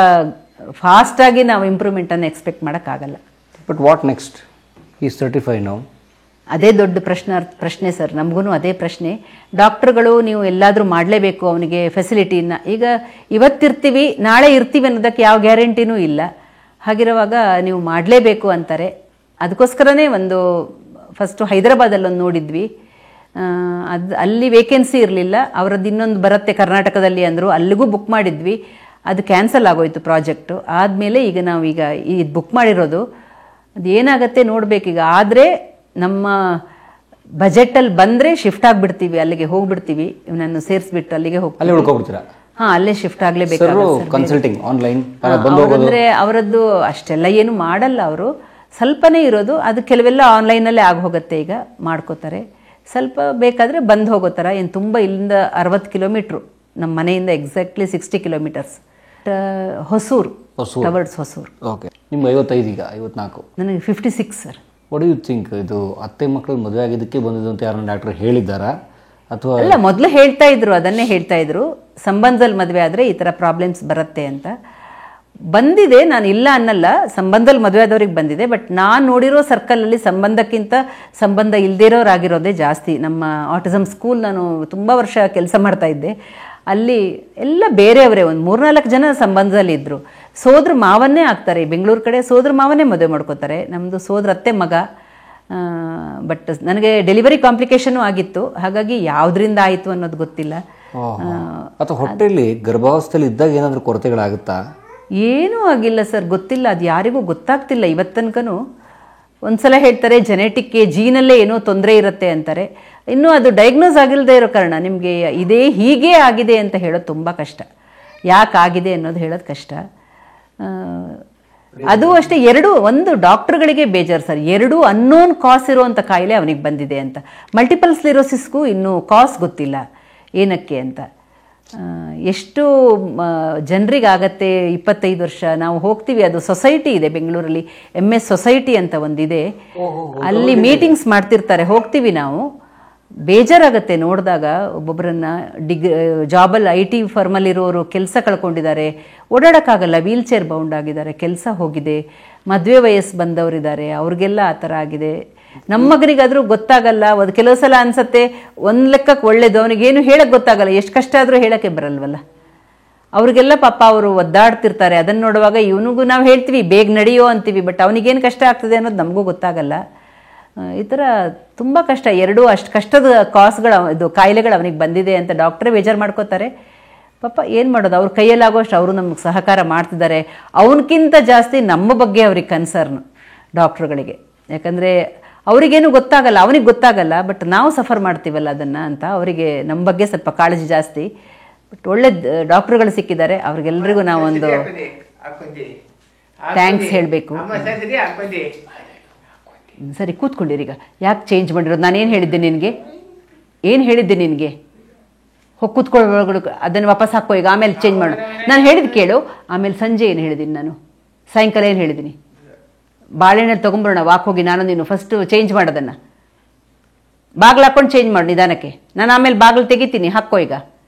ಫಾಸ್ಟಾಗಿ ನಾವು ಇಂಪ್ರೂವ್ಮೆಂಟನ್ನು ಎಕ್ಸ್ಪೆಕ್ಟ್ ಮಾಡೋಕ್ಕಾಗಲ್ಲ. But what next? Is 35 now. ಅದೇ ದೊಡ್ಡ ಪ್ರಶ್ನೆ ಸರ್, ನಮಗೂ ಅದೇ ಪ್ರಶ್ನೆ. ಡಾಕ್ಟ್ರುಗಳು ನೀವು ಎಲ್ಲಾದರೂ ಮಾಡಲೇಬೇಕು ಅವನಿಗೆ ಫೆಸಿಲಿಟಿನ. ಈಗ ಇವತ್ತಿರ್ತೀವಿ ನಾಳೆ ಇರ್ತೀವಿ ಅನ್ನೋದಕ್ಕೆ ಯಾವ ಗ್ಯಾರಂಟಿನೂ ಇಲ್ಲ. ಹಾಗಿರುವಾಗ ನೀವು ಮಾಡಲೇಬೇಕು ಅಂತಾರೆ. ಅದಕ್ಕೋಸ್ಕರನೇ ಫಸ್ಟು ಹೈದರಾಬಾದಲ್ಲೊಂದು ನೋಡಿದ್ವಿ. ಅಲ್ಲಿ ವೇಕೆನ್ಸಿ ಇರಲಿಲ್ಲ, ಅವರದ್ದು ಇನ್ನೊಂದು ಬರುತ್ತೆ ಕರ್ನಾಟಕದಲ್ಲಿ ಅಂದರು, ಅಲ್ಲಿಗೂ ಬುಕ್ ಮಾಡಿದ್ವಿ, ಅದು ಕ್ಯಾನ್ಸಲ್ ಆಗೋಯ್ತು ಪ್ರಾಜೆಕ್ಟು. ಆದಮೇಲೆ ಈಗ ನಾವೀಗ ಇದು ಬುಕ್ ಮಾಡಿರೋದು, ಅದು ಏನಾಗುತ್ತೆ ನೋಡಬೇಕೀಗ. ಆದರೆ ನಮ್ಮ ಬಜೆಟಲ್ಲಿ ಬಂದರೆ ಶಿಫ್ಟ್ ಆಗಿಬಿಡ್ತೀವಿ, ಅಲ್ಲಿಗೆ ಹೋಗ್ಬಿಡ್ತೀವಿ, ಇವನನ್ನು ಸೇರಿಸ್ಬಿಟ್ಟು ಅಲ್ಲಿಗೆ ಹೋಗ್ತೀವಿ. ಹಾಂ, ಅಲ್ಲೇ ಶಿಫ್ಟ್ ಆಗಲೇಬೇಕಾಗುತ್ತೆ. ಕನ್ಸಲ್ಟಿಂಗ್ ಆನ್ಲೈನ್ ಅಂದರೆ ಅವರದ್ದು ಅಷ್ಟೆಲ್ಲ ಏನು ಮಾಡಲ್ಲ, ಅವರು ಸ್ವಲ್ಪನೇ ಇರೋದು, ಅದು ಕೆಲವೆಲ್ಲ ಆನ್ಲೈನಲ್ಲೇ ಆಗಿ ಹೋಗುತ್ತೆ, ಈಗ ಮಾಡ್ಕೋತಾರೆ. ಸ್ವಲ್ಪ ಬೇಕಾದರೆ ಬಂದು ಹೋಗೋ ಥರ, ಏನು ತುಂಬ ಇಲ್ಲಿಂದ 60 ಕಿಲೋಮೀಟ್ರು ನಮ್ಮ ಮನೆಯಿಂದ, exactly 60 kilometres. Hosur, towards Hosur. Okay. ನಿಮ್ಗೆ 55, ಈಗ 54? ನನಗೆ 56 sir. What do you think, ಇದು ಅತ್ತೆ ಮಕ್ಕಳು ಮದುವೆ ಆಗಿದ್ದಕ್ಕೆ ಬಂದಿದ್ದು ಅಂತ ಯಾರನ್ನ ಡಾಕ್ಟರ್ ಹೇಳಿದ್ದಾರಾ ಅಥವಾ? ಅಲ್ಲ, ಮೊದಲು ಹೇಳ್ತಾ ಇದ್ರು, ಅದನ್ನೇ ಹೇಳ್ತಾ ಇದ್ರು, ಸಂಬಂಧದಲ್ಲಿ ಮದುವೆ ಆದರೆ ಈ ಥರ ಪ್ರಾಬ್ಲಮ್ಸ್ ಬರುತ್ತೆ ಅಂತ. ಬಂದಿದೆ, ನಾನು ಇಲ್ಲ ಅನ್ನಲ್ಲ, ಸಂಬಂಧದಲ್ಲಿ ಮದುವೆ ಆದವ್ರಿಗೆ ಬಂದಿದೆ. ಬಟ್ ನಾನು ನೋಡಿರೋ ಸರ್ಕಲಲ್ಲಿ ಸಂಬಂಧಕ್ಕಿಂತ ಸಂಬಂಧ ಇಲ್ಲದೇ ಇರೋರಾಗಿರೋದೇ ಜಾಸ್ತಿ. ನಮ್ಮ ಆಟಿಸಮ್ ಸ್ಕೂಲ್ ನಾನು ತುಂಬ ವರ್ಷ ಕೆಲಸ ಮಾಡ್ತಾ ಇದ್ದೆ, ಅಲ್ಲಿ ಎಲ್ಲ ಬೇರೆಯವರೇ, ಒಂದು 3-4 ಜನ ಸಂಬಂಧದಲ್ಲಿ ಇದ್ದರು. ಸೋದ್ರ ಮಾವನ್ನೇ ಆಗ್ತಾರೆ, ಬೆಂಗಳೂರು ಕಡೆ ಸೋದ್ರ ಮಾವನ್ನೇ ಮದುವೆ ಮಾಡ್ಕೋತಾರೆ. ನಮ್ಮದು ಸೋದ್ರ ಅತ್ತೆ ಮಗ. ಬಟ್ ನನಗೆ ಡೆಲಿವರಿ ಕಾಂಪ್ಲಿಕೇಶನು ಆಗಿತ್ತು, ಹಾಗಾಗಿ ಯಾವುದರಿಂದ ಆಯಿತು ಅನ್ನೋದು ಗೊತ್ತಿಲ್ಲ. ಅಥವಾ ಹೊಟ್ಟೆಯಲ್ಲಿ ಗರ್ಭಾವಸ್ಥೆಯಲ್ಲಿ ಇದ್ದಾಗ ಏನಾದರೂ ಕೊರತೆಗಳಾಗುತ್ತಾ? ಏನೂ ಆಗಿಲ್ಲ ಸರ್, ಗೊತ್ತಿಲ್ಲ, ಅದು ಯಾರಿಗೂ ಗೊತ್ತಾಗ್ತಿಲ್ಲ ಇವತ್ತನಕನೂ. ಒಂದ್ಸಲ ಹೇಳ್ತಾರೆ ಜೆನೆಟಿಕ್, ಜೀನಲ್ಲೇ ಏನೋ ತೊಂದರೆ ಇರುತ್ತೆ ಅಂತಾರೆ. ಇನ್ನೂ ಅದು ಡಯಾಗ್ನೋಸ್ ಆಗಿಲ್ಲದೆ ಇರೋ ಕಾರಣ ನಿಮಗೆ ಇದೇ ಹೀಗೆ ಆಗಿದೆ ಅಂತ ಹೇಳೋದು ತುಂಬ ಕಷ್ಟ. ಯಾಕೆ ಆಗಿದೆ ಅನ್ನೋದು ಹೇಳೋದು ಕಷ್ಟ. ಅದು ಅಷ್ಟೇ, ಒಂದು ಡಾಕ್ಟರ್ಗಳಿಗೆ ಬೇಜಾರು ಸರ್, 2 ಅನ್ನೋನ್ ಕಾಸ್ ಇರುವಂಥ ಕಾಯಿಲೆ ಅವನಿಗೆ ಬಂದಿದೆ ಅಂತ. ಮಲ್ಟಿಪಲ್ ಸ್ಲೆರೋಸಿಸ್ಗೂ ಇನ್ನೂ ಕಾಸ್ ಗೊತ್ತಿಲ್ಲ ಏನಕ್ಕೆ ಅಂತ. ಎಷ್ಟು ಜನರಿಗಾಗತ್ತೆ, 25 ವರ್ಷ ನಾವು ಹೋಗ್ತೀವಿ, ಅದು ಸೊಸೈಟಿ ಇದೆ ಬೆಂಗಳೂರಲ್ಲಿ, MS ಸೊಸೈಟಿ ಅಂತ ಒಂದಿದೆ, ಅಲ್ಲಿ ಮೀಟಿಂಗ್ಸ್ ಮಾಡ್ತಿರ್ತಾರೆ, ಹೋಗ್ತೀವಿ ನಾವು. ಬೇಜಾರಾಗತ್ತೆ ನೋಡಿದಾಗ, ಒಬ್ಬೊಬ್ಬರನ್ನ ಜಾಬಲ್ಲಿ IT ಫರ್ಮಲ್ಲಿರೋರು ಕೆಲಸ ಕಳ್ಕೊಂಡಿದ್ದಾರೆ, ಓಡಾಡೋಕ್ಕಾಗಲ್ಲ, ವೀಲ್ ಚೇರ್ ಬೌಂಡ್ ಆಗಿದ್ದಾರೆ, ಕೆಲಸ ಹೋಗಿದೆ, ಮದುವೆ ವಯಸ್ಸು ಬಂದವರಿದ್ದಾರೆ, ಅವ್ರಿಗೆಲ್ಲ ಆ ಥರ ಆಗಿದೆ. ನಮ್ಮ ಮಗನಿಗಾದರೂ ಗೊತ್ತಾಗಲ್ಲ, ಅದು ಕೆಲವು ಸಲ ಅನ್ಸತ್ತೆ ಒಂದು ಲೆಕ್ಕಕ್ಕೆ ಒಳ್ಳೇದು, ಅವನಿಗೇನು ಹೇಳಕ್ಕೆ ಗೊತ್ತಾಗಲ್ಲ, ಎಷ್ಟು ಕಷ್ಟ ಆದರೂ ಹೇಳೋಕ್ಕೆ ಬರಲ್ವಲ್ಲ. ಅವ್ರಿಗೆಲ್ಲ ಪಾಪ ಅವರು ಒದ್ದಾಡ್ತಿರ್ತಾರೆ, ಅದನ್ನು ನೋಡುವಾಗ ಇವನಿಗೂ ನಾವು ಹೇಳ್ತೀವಿ ಬೇಗ ನಡೆಯೋ ಅಂತೀವಿ, ಬಟ್ ಅವನಿಗೇನು ಕಷ್ಟ ಆಗ್ತದೆ ಅನ್ನೋದು ನಮಗೂ ಗೊತ್ತಾಗಲ್ಲ. ಈ ಥರ ತುಂಬ ಕಷ್ಟ, 2 ಅಷ್ಟು ಕಷ್ಟದ ಕಾಸ್ಗಳು, ಇದು ಕಾಯಿಲೆಗಳು ಅವನಿಗೆ ಬಂದಿದೆ ಅಂತ ಡಾಕ್ಟ್ರೇ ಬೇಜಾರು ಮಾಡ್ಕೋತಾರೆ. ಪಾಪ ಏನು ಮಾಡೋದು, ಅವ್ರ ಕೈಯಲ್ಲಾಗೋಷ್ಟು ಅವರು ನಮಗೆ ಸಹಕಾರ ಮಾಡ್ತಿದ್ದಾರೆ. ಅವನಕ್ಕಿಂತ ಜಾಸ್ತಿ ನಮ್ಮ ಬಗ್ಗೆ ಅವ್ರಿಗೆ ಕನ್ಸರ್ನು ಡಾಕ್ಟ್ರುಗಳಿಗೆ, ಯಾಕಂದರೆ ಅವರಿಗೇನು ಗೊತ್ತಾಗಲ್ಲ, ಅವನಿಗೆ ಗೊತ್ತಾಗಲ್ಲ, ಬಟ್ ನಾವು ಸಫರ್ ಮಾಡ್ತೀವಲ್ಲ ಅದನ್ನು ಅಂತ ಅವರಿಗೆ ನಮ್ಮ ಬಗ್ಗೆ ಸ್ವಲ್ಪ ಕಾಳಜಿ ಜಾಸ್ತಿ. ಬಟ್ ಒಳ್ಳೆ ಡಾಕ್ಟ್ರುಗಳು ಸಿಕ್ಕಿದ್ದಾರೆ, ಅವ್ರಿಗೆಲ್ರಿಗೂ ನಾವೊಂದು ಥ್ಯಾಂಕ್ಸ್ ಹೇಳಬೇಕು. ಸರಿ, ಕೂತ್ಕೊಂಡಿರೀಗ, ಯಾಕೆ ಚೇಂಜ್ ಮಾಡಿರೋದು? ನಾನೇನು ಹೇಳಿದ್ದೆ ನಿನಗೆ, ಏನು ಹೇಳಿದ್ದೆ ನಿನಗೆ? ಹೋಗಿ ಕೂತ್ಕೊಳ್ಳೋ, ಅದನ್ನು ವಾಪಸ್ ಹಾಕೋ ಈಗ, ಆಮೇಲೆ ಚೇಂಜ್ ಮಾಡು. ನಾನು ಹೇಳಿದ್ದು ಕೇಳು. ಆಮೇಲೆ ಸಂಜೆ ಏನು ಹೇಳಿದ್ದೀನಿ ನಾನು, ಸಾಯಂಕಾಲ ಏನು ಹೇಳಿದ್ದೀನಿ? ಬಾಳೆಹಣ್ಣು ತೊಗೊಂಬರೋಣ, ವಾಕ್ ಹೋಗಿ ನಾನು ನೀನು ಫಸ್ಟು ಚೇಂಜ್ ಮಾಡೋದನ್ನು. ಬಾಗಿಲು ಹಾಕ್ಕೊಂಡು ಚೇಂಜ್ ಮಾಡು ನಿಧಾನಕ್ಕೆ, ನಾನು ಆಮೇಲೆ ಬಾಗಿಲು ತೆಗಿತೀನಿ, ಹಾಕೋ ಈಗ.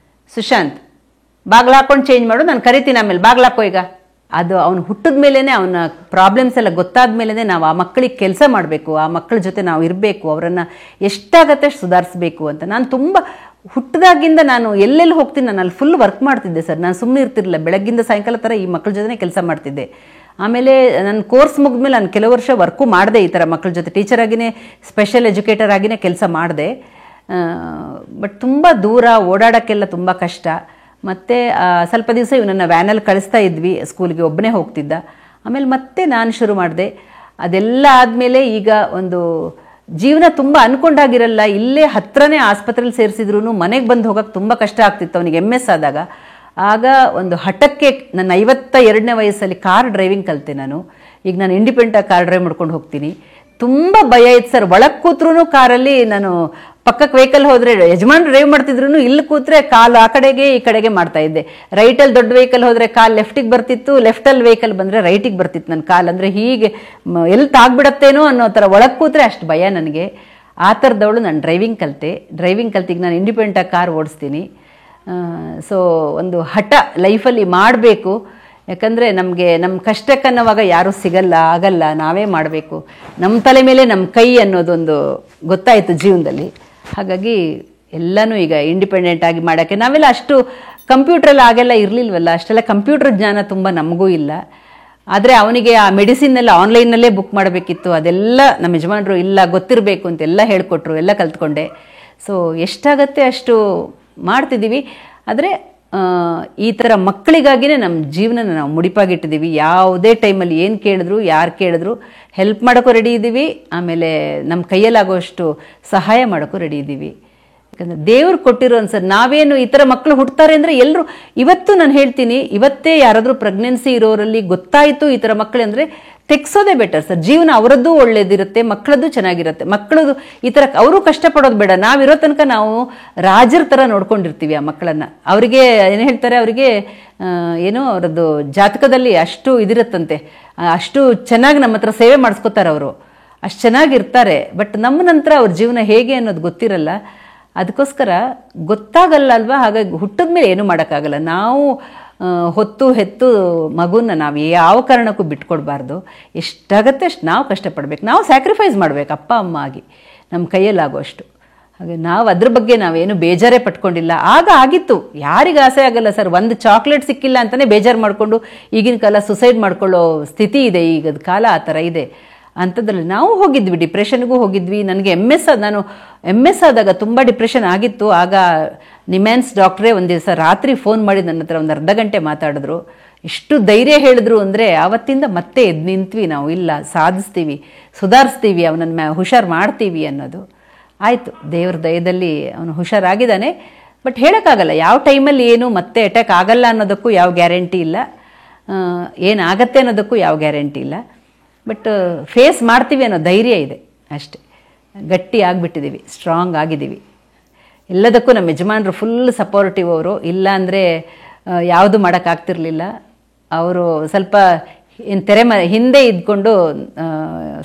ಸುಶಾಂತ್, ಬಾಗಿಲು ಹಾಕ್ಕೊಂಡು ಚೇಂಜ್ ಮಾಡು, ನಾನು ಕರಿತೀನಿ ಆಮೇಲೆ, ಬಾಗಿಲು ಹಾಕೋ ಈಗ. ಅದು ಅವನು ಹುಟ್ಟಿದ ಮೇಲೇ, ಅವನ ಪ್ರಾಬ್ಲಮ್ಸ್ ಎಲ್ಲ ಗೊತ್ತಾದ ಮೇಲೇ ನಾವು ಆ ಮಕ್ಕಳಿಗೆ ಕೆಲಸ ಮಾಡಬೇಕು, ಆ ಮಕ್ಕಳ ಜೊತೆ ನಾವು ಇರಬೇಕು, ಅವರನ್ನು ಎಷ್ಟಾಗತ್ತೆ ಅಷ್ಟು ಸುಧಾರಿಸಬೇಕು ಅಂತ. ನಾನು ತುಂಬ ಹುಟ್ಟಿದಾಗಿಂದ ನಾನು ಎಲ್ಲೆಲ್ಲಿ ಹೋಗ್ತೀನಿ, ನಾನು ಅಲ್ಲಿ ಫುಲ್ ವರ್ಕ್ ಮಾಡ್ತಿದ್ದೆ ಸರ್. ನಾನು ಸುಮ್ಮನೆ ಇರ್ತಿರಲಿಲ್ಲ, ಬೆಳಗ್ಗಿಂದ ಸಾಯಂಕಾಲ ಥರ ಈ ಮಕ್ಕಳ ಜೊತೆ ಕೆಲಸ ಮಾಡ್ತಿದ್ದೆ. ಆಮೇಲೆ ನನ್ನ ಕೋರ್ಸ್ ಮುಗಿದ್ಮೇಲೆ ನಾನು ಕೆಲವು ವರ್ಷ ವರ್ಕು ಮಾಡಿದೆ ಈ ಥರ ಮಕ್ಕಳ ಜೊತೆ, ಟೀಚರ್ ಆಗಿನೇ, ಸ್ಪೆಷಲ್ ಎಜುಕೇಟರ್ ಆಗಿನೇ ಕೆಲಸ ಮಾಡಿದೆ. ಬಟ್ ತುಂಬ ದೂರ, ಓಡಾಡೋಕ್ಕೆಲ್ಲ ತುಂಬ ಕಷ್ಟ. ಮತ್ತು ಸ್ವಲ್ಪ ದಿವಸ ಇವನನ್ನು ವ್ಯಾನಲ್ಲಿ ಕಳಿಸ್ತಾ ಇದ್ವಿ, ಸ್ಕೂಲ್ಗೆ ಒಬ್ಬನೇ ಹೋಗ್ತಿದ್ದ. ಆಮೇಲೆ ಮತ್ತೆ ನಾನು ಶುರು ಮಾಡಿದೆ. ಅದೆಲ್ಲ ಆದಮೇಲೆ ಈಗ ಒಂದು ಜೀವನ ತುಂಬ ಅಂದ್ಕೊಂಡಾಗಿರಲ್ಲ, ಇಲ್ಲೇ ಹತ್ರನೇ ಆಸ್ಪತ್ರೆಯಲ್ಲಿ ಸೇರಿಸಿದ್ರು ಮನೆಗೆ ಬಂದು ಹೋಗೋಕ್ಕೆ ತುಂಬ ಕಷ್ಟ ಆಗ್ತಿತ್ತು ಅವನಿಗೆ MS ಆದಾಗ. ಆಗ ಒಂದು ಹಠಕ್ಕೆ ನನ್ನ 52ನೇ ವಯಸ್ಸಲ್ಲಿ ಕಾರ್ ಡ್ರೈವಿಂಗ್ ಕಲಿತೆ ನಾನು. ಈಗ ನಾನು ಇಂಡಿಪೆಂಡೆಂಟಾಗಿ ಕಾರ್ ಡ್ರೈವ್ ಮಾಡ್ಕೊಂಡು ಹೋಗ್ತೀನಿ. ತುಂಬ ಭಯ ಇತ್ತು ಸರ್, ಒಳಗೆ ಕೂತ್ರೂ ಕಾರಲ್ಲಿ, ನಾನು ಪಕ್ಕಕ್ಕೆ ವೆಹಿಕಲ್ ಹೋದರೆ ಯಜಮಾನ್ ಡ್ರೈವ್ ಮಾಡ್ತಿದ್ರು, ಇಲ್ಲಿ ಕೂತ್ರೆ ಕಾಲು ಆ ಕಡೆಗೆ ಈ ಕಡೆಗೆ ಮಾಡ್ತಾ ಇದ್ದೆ. ರೈಟಲ್ಲಿ ದೊಡ್ಡ ವೆಹಿಕಲ್ ಹೋದರೆ ಕಾಲು ಲೆಫ್ಟಿಗೆ ಬರ್ತಿತ್ತು, ಲೆಫ್ಟಲ್ಲಿ ವೆಹಿಕಲ್ ಬಂದರೆ ರೈಟಿಗೆ ಬರ್ತಿತ್ತು ನನ್ನ ಕಾಲು. ಅಂದರೆ ಹೀಗೆ ಎಲ್ಲಿ ತಾಗ್ಬಿಡತ್ತೇನೋ ಅನ್ನೋ ಥರ, ಒಳಗೆ ಕೂತ್ರೆ ಅಷ್ಟು ಭಯ ನನಗೆ. ಆ ಥರದವಳು ನಾನು ಡ್ರೈವಿಂಗ್ ಕಲ್ತಿಗೆ ನಾನು ಇಂಡಿಪೆಂಡೆಂಟಾಗಿ ಕಾರ್ ಓಡಿಸ್ತೀನಿ. ಸೊ ಒಂದು ಹಠ ಲೈಫಲ್ಲಿ ಮಾಡಬೇಕು, ಯಾಕಂದರೆ ನಮಗೆ ನಮ್ಮ ಕಷ್ಟಕ್ಕನ್ನೋವಾಗ ಯಾರೂ ಆಗಲ್ಲ, ನಾವೇ ಮಾಡಬೇಕು. ನಮ್ಮ ತಲೆ ಮೇಲೆ ನಮ್ಮ ಕೈ ಅನ್ನೋದೊಂದು ಗೊತ್ತಾಯಿತು ಜೀವನದಲ್ಲಿ. ಹಾಗಾಗಿ ಎಲ್ಲನೂ ಈಗ ಇಂಡಿಪೆಂಡೆಂಟ್ ಆಗಿ ಮಾಡೋಕ್ಕೆ, ನಾವೆಲ್ಲ ಅಷ್ಟು ಕಂಪ್ಯೂಟ್ರಲ್ಲಿ ಆಗೆಲ್ಲ ಇರಲಿಲ್ವಲ್ಲ, ಅಷ್ಟೆಲ್ಲ ಕಂಪ್ಯೂಟರ್ ಜ್ಞಾನ ತುಂಬ ನಮಗೂ ಇಲ್ಲ. ಆದರೆ ಅವನಿಗೆ ಆ ಮೆಡಿಸಿನ್ನೆಲ್ಲ ಆನ್ಲೈನಲ್ಲೇ ಬುಕ್ ಮಾಡಬೇಕಿತ್ತು, ಅದೆಲ್ಲ ನಮ್ಮ ಯಜಮಾನರು ಇಲ್ಲ ಗೊತ್ತಿರಬೇಕು ಅಂತೆಲ್ಲ ಹೇಳಿಕೊಟ್ರು, ಎಲ್ಲ ಕಲ್ತ್ಕೊಂಡೆ. ಸೊ ಎಷ್ಟಾಗತ್ತೆ ಅಷ್ಟು ಮಾಡ್ತಿದ್ದೀವಿ. ಆದರೆ ಈ ಥರ ಮಕ್ಕಳಿಗಾಗಿಯೇ ನಮ್ಮ ಜೀವನನ ನಾವು ಮುಡಿಪಾಗಿಟ್ಟಿದ್ದೀವಿ. ಯಾವುದೇ ಟೈಮಲ್ಲಿ ಏನು ಕೇಳಿದ್ರು, ಯಾರು ಕೇಳಿದ್ರು ಹೆಲ್ಪ್ ಮಾಡೋಕ್ಕೂ ರೆಡಿ ಇದ್ದೀವಿ, ಆಮೇಲೆ ನಮ್ಮ ಕೈಯಲ್ಲಾಗೋಷ್ಟು ಸಹಾಯ ಮಾಡೋಕ್ಕೂ ರೆಡಿ ಇದ್ದೀವಿ. ಯಾಕಂದರೆ ದೇವ್ರು ಕೊಟ್ಟಿರೋ ಅನ್ಸರ್ ನಾವೇನು ಈ ಥರ ಮಕ್ಕಳು ಹುಡ್ತಾರೆ ಅಂದರೆ ಎಲ್ಲರೂ ಇವತ್ತು ನಾನು ಹೇಳ್ತೀನಿ, ಇವತ್ತೇ ಯಾರಾದರೂ ಪ್ರೆಗ್ನೆನ್ಸಿ ಇರೋರಲ್ಲಿ ಗೊತ್ತಾಯಿತು ಈ ಥರ ಮಕ್ಕಳು ಅಂದರೆ ತೆಗ್ಸೋದೇ ಬೆಟರ್ ಸರ್. ಜೀವನ ಅವರದ್ದು ಒಳ್ಳೇದಿರುತ್ತೆ, ಮಕ್ಕಳದ್ದು ಚೆನ್ನಾಗಿರುತ್ತೆ. ಮಕ್ಕಳದು ಈ ಥರ ಅವರು ಕಷ್ಟಪಡೋದು ಬೇಡ. ನಾವಿರೋ ತನಕ ನಾವು ರಾಜರ ಥರ ನೋಡ್ಕೊಂಡಿರ್ತೀವಿ ಆ ಮಕ್ಕಳನ್ನು. ಅವರಿಗೆ ಏನು ಹೇಳ್ತಾರೆ, ಅವರಿಗೆ ಏನೋ ಅವರದ್ದು ಜಾತಕದಲ್ಲಿ ಅಷ್ಟು ಇದಿರುತ್ತಂತೆ, ಅಷ್ಟು ಚೆನ್ನಾಗಿ ನಮ್ಮ ಹತ್ರ ಸೇವೆ ಮಾಡಿಸ್ಕೋತಾರೆ ಅವರು, ಅಷ್ಟು ಚೆನ್ನಾಗಿರ್ತಾರೆ. ಬಟ್ ನಮ್ಮ ನಂತರ ಅವ್ರ ಜೀವನ ಹೇಗೆ ಅನ್ನೋದು ಗೊತ್ತಿರಲ್ಲ. ಅದಕ್ಕೋಸ್ಕರ ಗೊತ್ತಾಗಲ್ಲ ಅಲ್ವಾ, ಹಾಗಾಗಿ ಹುಟ್ಟಿದ ಮೇಲೆ ಏನೂ ಮಾಡೋಕ್ಕಾಗಲ್ಲ. ನಾವು ಹೊತ್ತು ಹೆತ್ತು ಮಗುನ ನಾವು ಯಾವ ಕಾರಣಕ್ಕೂ ಬಿಟ್ಕೊಡ್ಬಾರ್ದು. ಎಷ್ಟಾಗತ್ತೆ ಅಷ್ಟು ನಾವು ಕಷ್ಟಪಡಬೇಕು, ನಾವು ಸ್ಯಾಕ್ರಿಫೈಸ್ ಮಾಡಬೇಕು ಅಪ್ಪ ಅಮ್ಮ ಆಗಿ ನಮ್ಮ ಕೈಯಲ್ಲಾಗುವಷ್ಟು. ಹಾಗೆ ನಾವು ಅದ್ರ ಬಗ್ಗೆ ನಾವೇನು ಬೇಜಾರೇ ಪಟ್ಕೊಂಡಿಲ್ಲ. ಆಗ ಆಗಿತ್ತು, ಯಾರಿಗೆ ಆಸೆ ಆಗಲ್ಲ ಸರ್. ಒಂದು ಚಾಕ್ಲೇಟ್ ಸಿಕ್ಕಿಲ್ಲ ಅಂತಲೇ ಬೇಜಾರು ಮಾಡಿಕೊಂಡು ಈಗಿನ ಕಾಲ ಸುಸೈಡ್ ಮಾಡ್ಕೊಳ್ಳೋ ಸ್ಥಿತಿ ಇದೆ, ಈಗದ ಕಾಲ ಆ ಥರ ಇದೆ. ಅಂಥದ್ರಲ್ಲಿ ನಾವು ಹೋಗಿದ್ವಿ, ಡಿಪ್ರೆಷನ್ಗೂ ಹೋಗಿದ್ವಿ. ನನಗೆ ನಾನು ಎಮ್ ಎಸ್ ಆದಾಗ ತುಂಬ ಡಿಪ್ರೆಷನ್ ಆಗಿತ್ತು. ಆಗ ನಿಮ್ಯಾನ್ಸ್ ಡಾಕ್ಟ್ರೇ ಒಂದು ದಿವಸ ರಾತ್ರಿ ಫೋನ್ ಮಾಡಿ ನನ್ನ ಹತ್ರ ಒಂದು ಅರ್ಧ ಗಂಟೆ ಮಾತಾಡಿದ್ರು. ಎಷ್ಟು ಧೈರ್ಯ ಹೇಳಿದ್ರು ಅಂದರೆ ಆವತ್ತಿಂದ ಮತ್ತೆ ಎದ್ದು ನಿಂತ್ವಿ ನಾವು. ಇಲ್ಲ, ಸಾಧಿಸ್ತೀವಿ, ಸುಧಾರಿಸ್ತೀವಿ, ಅವನನ್ನು ಹುಷಾರು ಮಾಡ್ತೀವಿ ಅನ್ನೋದು ಆಯಿತು. ದೇವ್ರ ದಯದಲ್ಲಿ ಅವನು ಹುಷಾರಾಗಿದ್ದಾನೆ. ಬಟ್ ಹೇಳೋಕ್ಕಾಗಲ್ಲ ಯಾವ ಟೈಮಲ್ಲಿ ಏನು ಮತ್ತೆ ಅಟ್ಯಾಕ್ ಆಗಲ್ಲ ಅನ್ನೋದಕ್ಕೂ ಯಾವ ಗ್ಯಾರಂಟಿ ಇಲ್ಲ, ಏನಾಗತ್ತೆ ಅನ್ನೋದಕ್ಕೂ ಯಾವ ಗ್ಯಾರಂಟಿ ಇಲ್ಲ. ಬಟ್ ಫೇಸ್ ಮಾಡ್ತೀವಿ ಅನ್ನೋ ಧೈರ್ಯ ಇದೆ ಅಷ್ಟೇ. ಗಟ್ಟಿ ಆಗಿಬಿಟ್ಟಿದ್ದೀವಿ, ಸ್ಟ್ರಾಂಗ್ ಆಗಿದ್ದೀವಿ. ಎಲ್ಲದಕ್ಕೂ ನಮ್ಮ ಯಜಮಾನರು ಫುಲ್ ಸಪೋರ್ಟಿವ್ ಅವರು. ಇಲ್ಲ ಅಂದರೆ ಯಾವುದು ಮಾಡೋಕ್ಕಾಗ್ತಿರ್ಲಿಲ್ಲ. ಅವರು ಸ್ವಲ್ಪ ಹಿಂದೆ ಇದ್ಕೊಂಡು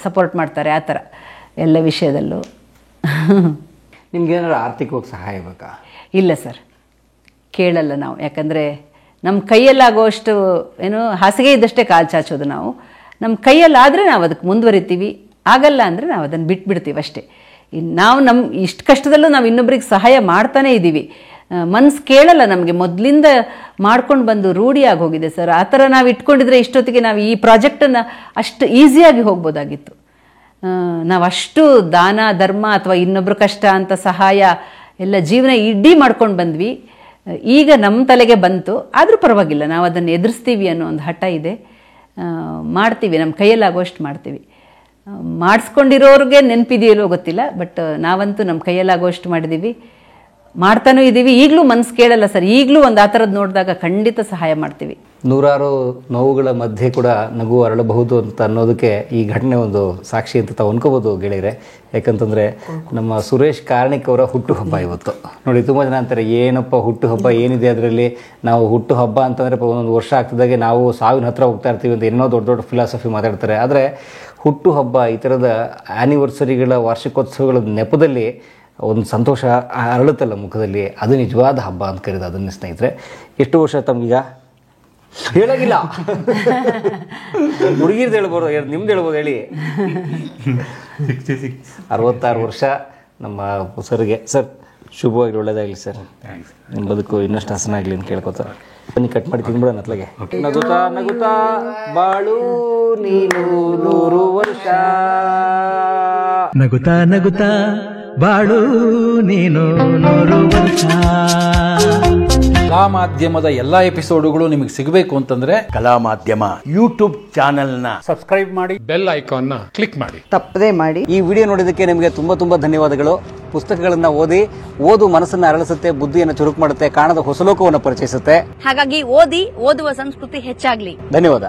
ಸಪೋರ್ಟ್ ಮಾಡ್ತಾರೆ, ಆ ಥರ ಎಲ್ಲ ವಿಷಯದಲ್ಲೂ. ನಿಮ್ಗೇನಾದ್ರು ಆರ್ಥಿಕವಾಗಿ ಸಹಾಯ ಬೇಕಾ? ಇಲ್ಲ ಸರ್, ಕೇಳಲ್ಲ ನಾವು. ಯಾಕಂದರೆ ನಮ್ಮ ಕೈಯಲ್ಲಾಗೋಷ್ಟು ಏನು ಹಾಸಿಗೆ ಇದ್ದಷ್ಟೇ ಕಾಲು ಚಾಚೋದು ನಾವು. ನಮ್ಮ ಕೈಯಲ್ಲಾದರೆ ನಾವು ಅದಕ್ಕೆ ಮುಂದುವರಿತೀವಿ, ಆಗಲ್ಲ ಅಂದರೆ ನಾವು ಅದನ್ನು ಬಿಟ್ಬಿಡ್ತೀವಿ ಅಷ್ಟೇ. ನಾವು ಇಷ್ಟು ಕಷ್ಟದಲ್ಲೂ ನಾವು ಇನ್ನೊಬ್ರಿಗೆ ಸಹಾಯ ಮಾಡ್ತಾನೇ ಇದ್ದೀವಿ. ಮನಸ್ಸು ಕೇಳಲ್ಲ ನಮಗೆ, ಮೊದಲಿಂದ ಮಾಡ್ಕೊಂಡು ಬಂದು ರೂಢಿಯಾಗಿ ಹೋಗಿದೆ ಸರ್. ಆ ಥರ ನಾವು ಇಟ್ಕೊಂಡಿದ್ರೆ ಇಷ್ಟೊತ್ತಿಗೆ ನಾವು ಈ ಪ್ರಾಜೆಕ್ಟನ್ನು ಅಷ್ಟು ಈಸಿಯಾಗಿ ಹೋಗ್ಬೋದಾಗಿತ್ತು. ನಾವು ಅಷ್ಟು ದಾನ ಧರ್ಮ ಅಥವಾ ಇನ್ನೊಬ್ರು ಕಷ್ಟ ಅಂತ ಸಹಾಯ ಎಲ್ಲ ಜೀವನ ಇಡೀ ಮಾಡ್ಕೊಂಡು ಬಂದ್ವಿ. ಈಗ ನಮ್ಮ ತಲೆಗೆ ಬಂತು, ಆದರೂ ಪರವಾಗಿಲ್ಲ, ನಾವು ಅದನ್ನು ಎದುರಿಸ್ತೀವಿ ಅನ್ನೋ ಒಂದು ಹಠ ಇದೆ. ಮಾಡ್ತೀವಿ, ನಮ್ಮ ಕೈಯಲ್ಲಾಗುವಷ್ಟು ಮಾಡ್ತೀವಿ. ಮಾಡಿಸ್ಕೊಂಡಿರೋರಿಗೆ ನೆನಪಿದೆಯಲ್ಲೋ ಗೊತ್ತಿಲ್ಲ, ಬಟ್ ನಾವಂತೂ ನಮ್ಮ ಕೈಯಲ್ಲಾಗುವಷ್ಟು ಮಾಡಿದ್ದೀವಿ, ಮಾಡ್ತಾನೂ ಇದ್ದೀವಿ. ಈಗಲೂ ಮನಸ್ಸು ಕೇಳಲ್ಲ ಸರ್. ಈಗಲೂ ಒಂದು ಆ ಥರದ್ದು ನೋಡಿದಾಗ ಖಂಡಿತ ಸಹಾಯ ಮಾಡ್ತೀವಿ. ನೂರಾರು ನೋವುಗಳ ಮಧ್ಯೆ ಕೂಡ ನಗು ಅರಳಬಹುದು ಅಂತ ಅನ್ನೋದಕ್ಕೆ ಈ ಘಟನೆ ಒಂದು ಸಾಕ್ಷಿ ಅಂತ ತಾವು ಅನ್ಕೋಬೋದು ಗೆಳೆಯರೆ. ಯಾಕಂತಂದರೆ ನಮ್ಮ ಸುರೇಶ್ ಕಾರ್ಣಿಕ್ ಅವರ ಹುಟ್ಟುಹಬ್ಬ ಇವತ್ತು. ನೋಡಿ, ತುಂಬ ಜನ ಅಂತಾರೆ ಏನಪ್ಪ ಹುಟ್ಟುಹಬ್ಬ ಏನಿದೆ ಅದರಲ್ಲಿ, ನಾವು ಹುಟ್ಟುಹಬ್ಬ ಅಂತಂದರೆ ಒಂದೊಂದು ವರ್ಷ ಆಗ್ತಿದ್ದಾಗೆ ನಾವು ಸಾವಿನ ಹತ್ರ ಹೋಗ್ತಾ ಇರ್ತೀವಿ ಅಂತ ಏನೋ ದೊಡ್ಡ ದೊಡ್ಡ ಫಿಲಾಸಫಿ ಮಾತಾಡ್ತಾರೆ. ಆದರೆ ಹುಟ್ಟುಹಬ್ಬ ಈ ಥರದ ಆ್ಯನಿವರ್ಸರಿಗಳ ವಾರ್ಷಿಕೋತ್ಸವಗಳ ನೆಪದಲ್ಲಿ ಒಂದು ಸಂತೋಷ ಅರಳುತ್ತಲ್ಲ ಮುಖದಲ್ಲಿ, ಅದು ನಿಜವಾದ ಹಬ್ಬ ಅಂತ ಕರೀದು ಅದನ್ನೇ. ಸ್ನೇಹಿತರೆ, ಎಷ್ಟು ವರ್ಷ ತಮಗೀಗ ಹೇಳೋಗಿಲ್ಲ, ಹುಡುಗಿರ್ದು ಹೇಳ್ಬೋದು, ನಿಮ್ದು ಹೇಳ್ಬೋದು, ಹೇಳಿ. 66 ವರ್ಷ ನಮ್ಮ ಸರ್ಗೆ. ಸರ್, ಶುಭವಾಗಿ ಒಳ್ಳೇದಾಗಲಿ ಸರ್. ನಿಮ್ಮ ಬದುಕು ಇನ್ನಷ್ಟು ಹಸನಾಗಲಿ ಅಂತ ಕೇಳ್ಕೊತಾರೆ. ಬನ್ನಿ, ಕಟ್ ಮಾಡಿ ತಿಂದ್ಬಿಡೋಣ ಅತ್ಲಾಗೆ. ನಗುತ್ತಾ ನಗುತ್ತಾ ಬಾಳು ನೀನು 100 ವರ್ಷ. ನಗುತ್ತಾ ನಗುತ್ತಾ ಬಾಳು ನೀನು 100 ವರ್ಷ. ಕಲಾ ಮಾಧ್ಯಮದ ಎಲ್ಲಾ ಎಪಿಸೋಡುಗಳು ನಿಮಗೆ ಸಿಗಬೇಕು ಅಂತಂದ್ರೆ ಕಲಾ ಮಾಧ್ಯಮ ಯೂಟ್ಯೂಬ್ ಚಾನೆಲ್ನ ಸಬ್ಸ್ಕ್ರೈಬ್ ಮಾಡಿ, ಬೆಲ್ ಐಕಾನ್ನ ಕ್ಲಿಕ್ ಮಾಡಿ, ತಪ್ಪದೇ ಮಾಡಿ. ಈ ವಿಡಿಯೋ ನೋಡಿದ್ದಕ್ಕೆ ನಿಮಗೆ ತುಂಬ ಧನ್ಯವಾದಗಳು. ಪುಸ್ತಕಗಳನ್ನು ಓದು ಮನಸ್ಸನ್ನು ಅರಳಿಸುತ್ತೆ, ಬುದ್ಧಿಯನ್ನು ಚುರುಕು ಮಾಡುತ್ತೆ, ಕಾಣದ ಹೊಸ ಲೋಕವನ್ನು ಪರಿಚಯಿಸುತ್ತೆ. ಹಾಗಾಗಿ ಓದುವ ಸಂಸ್ಕೃತಿ ಹೆಚ್ಚಾಗ್ಲಿ. ಧನ್ಯವಾದ.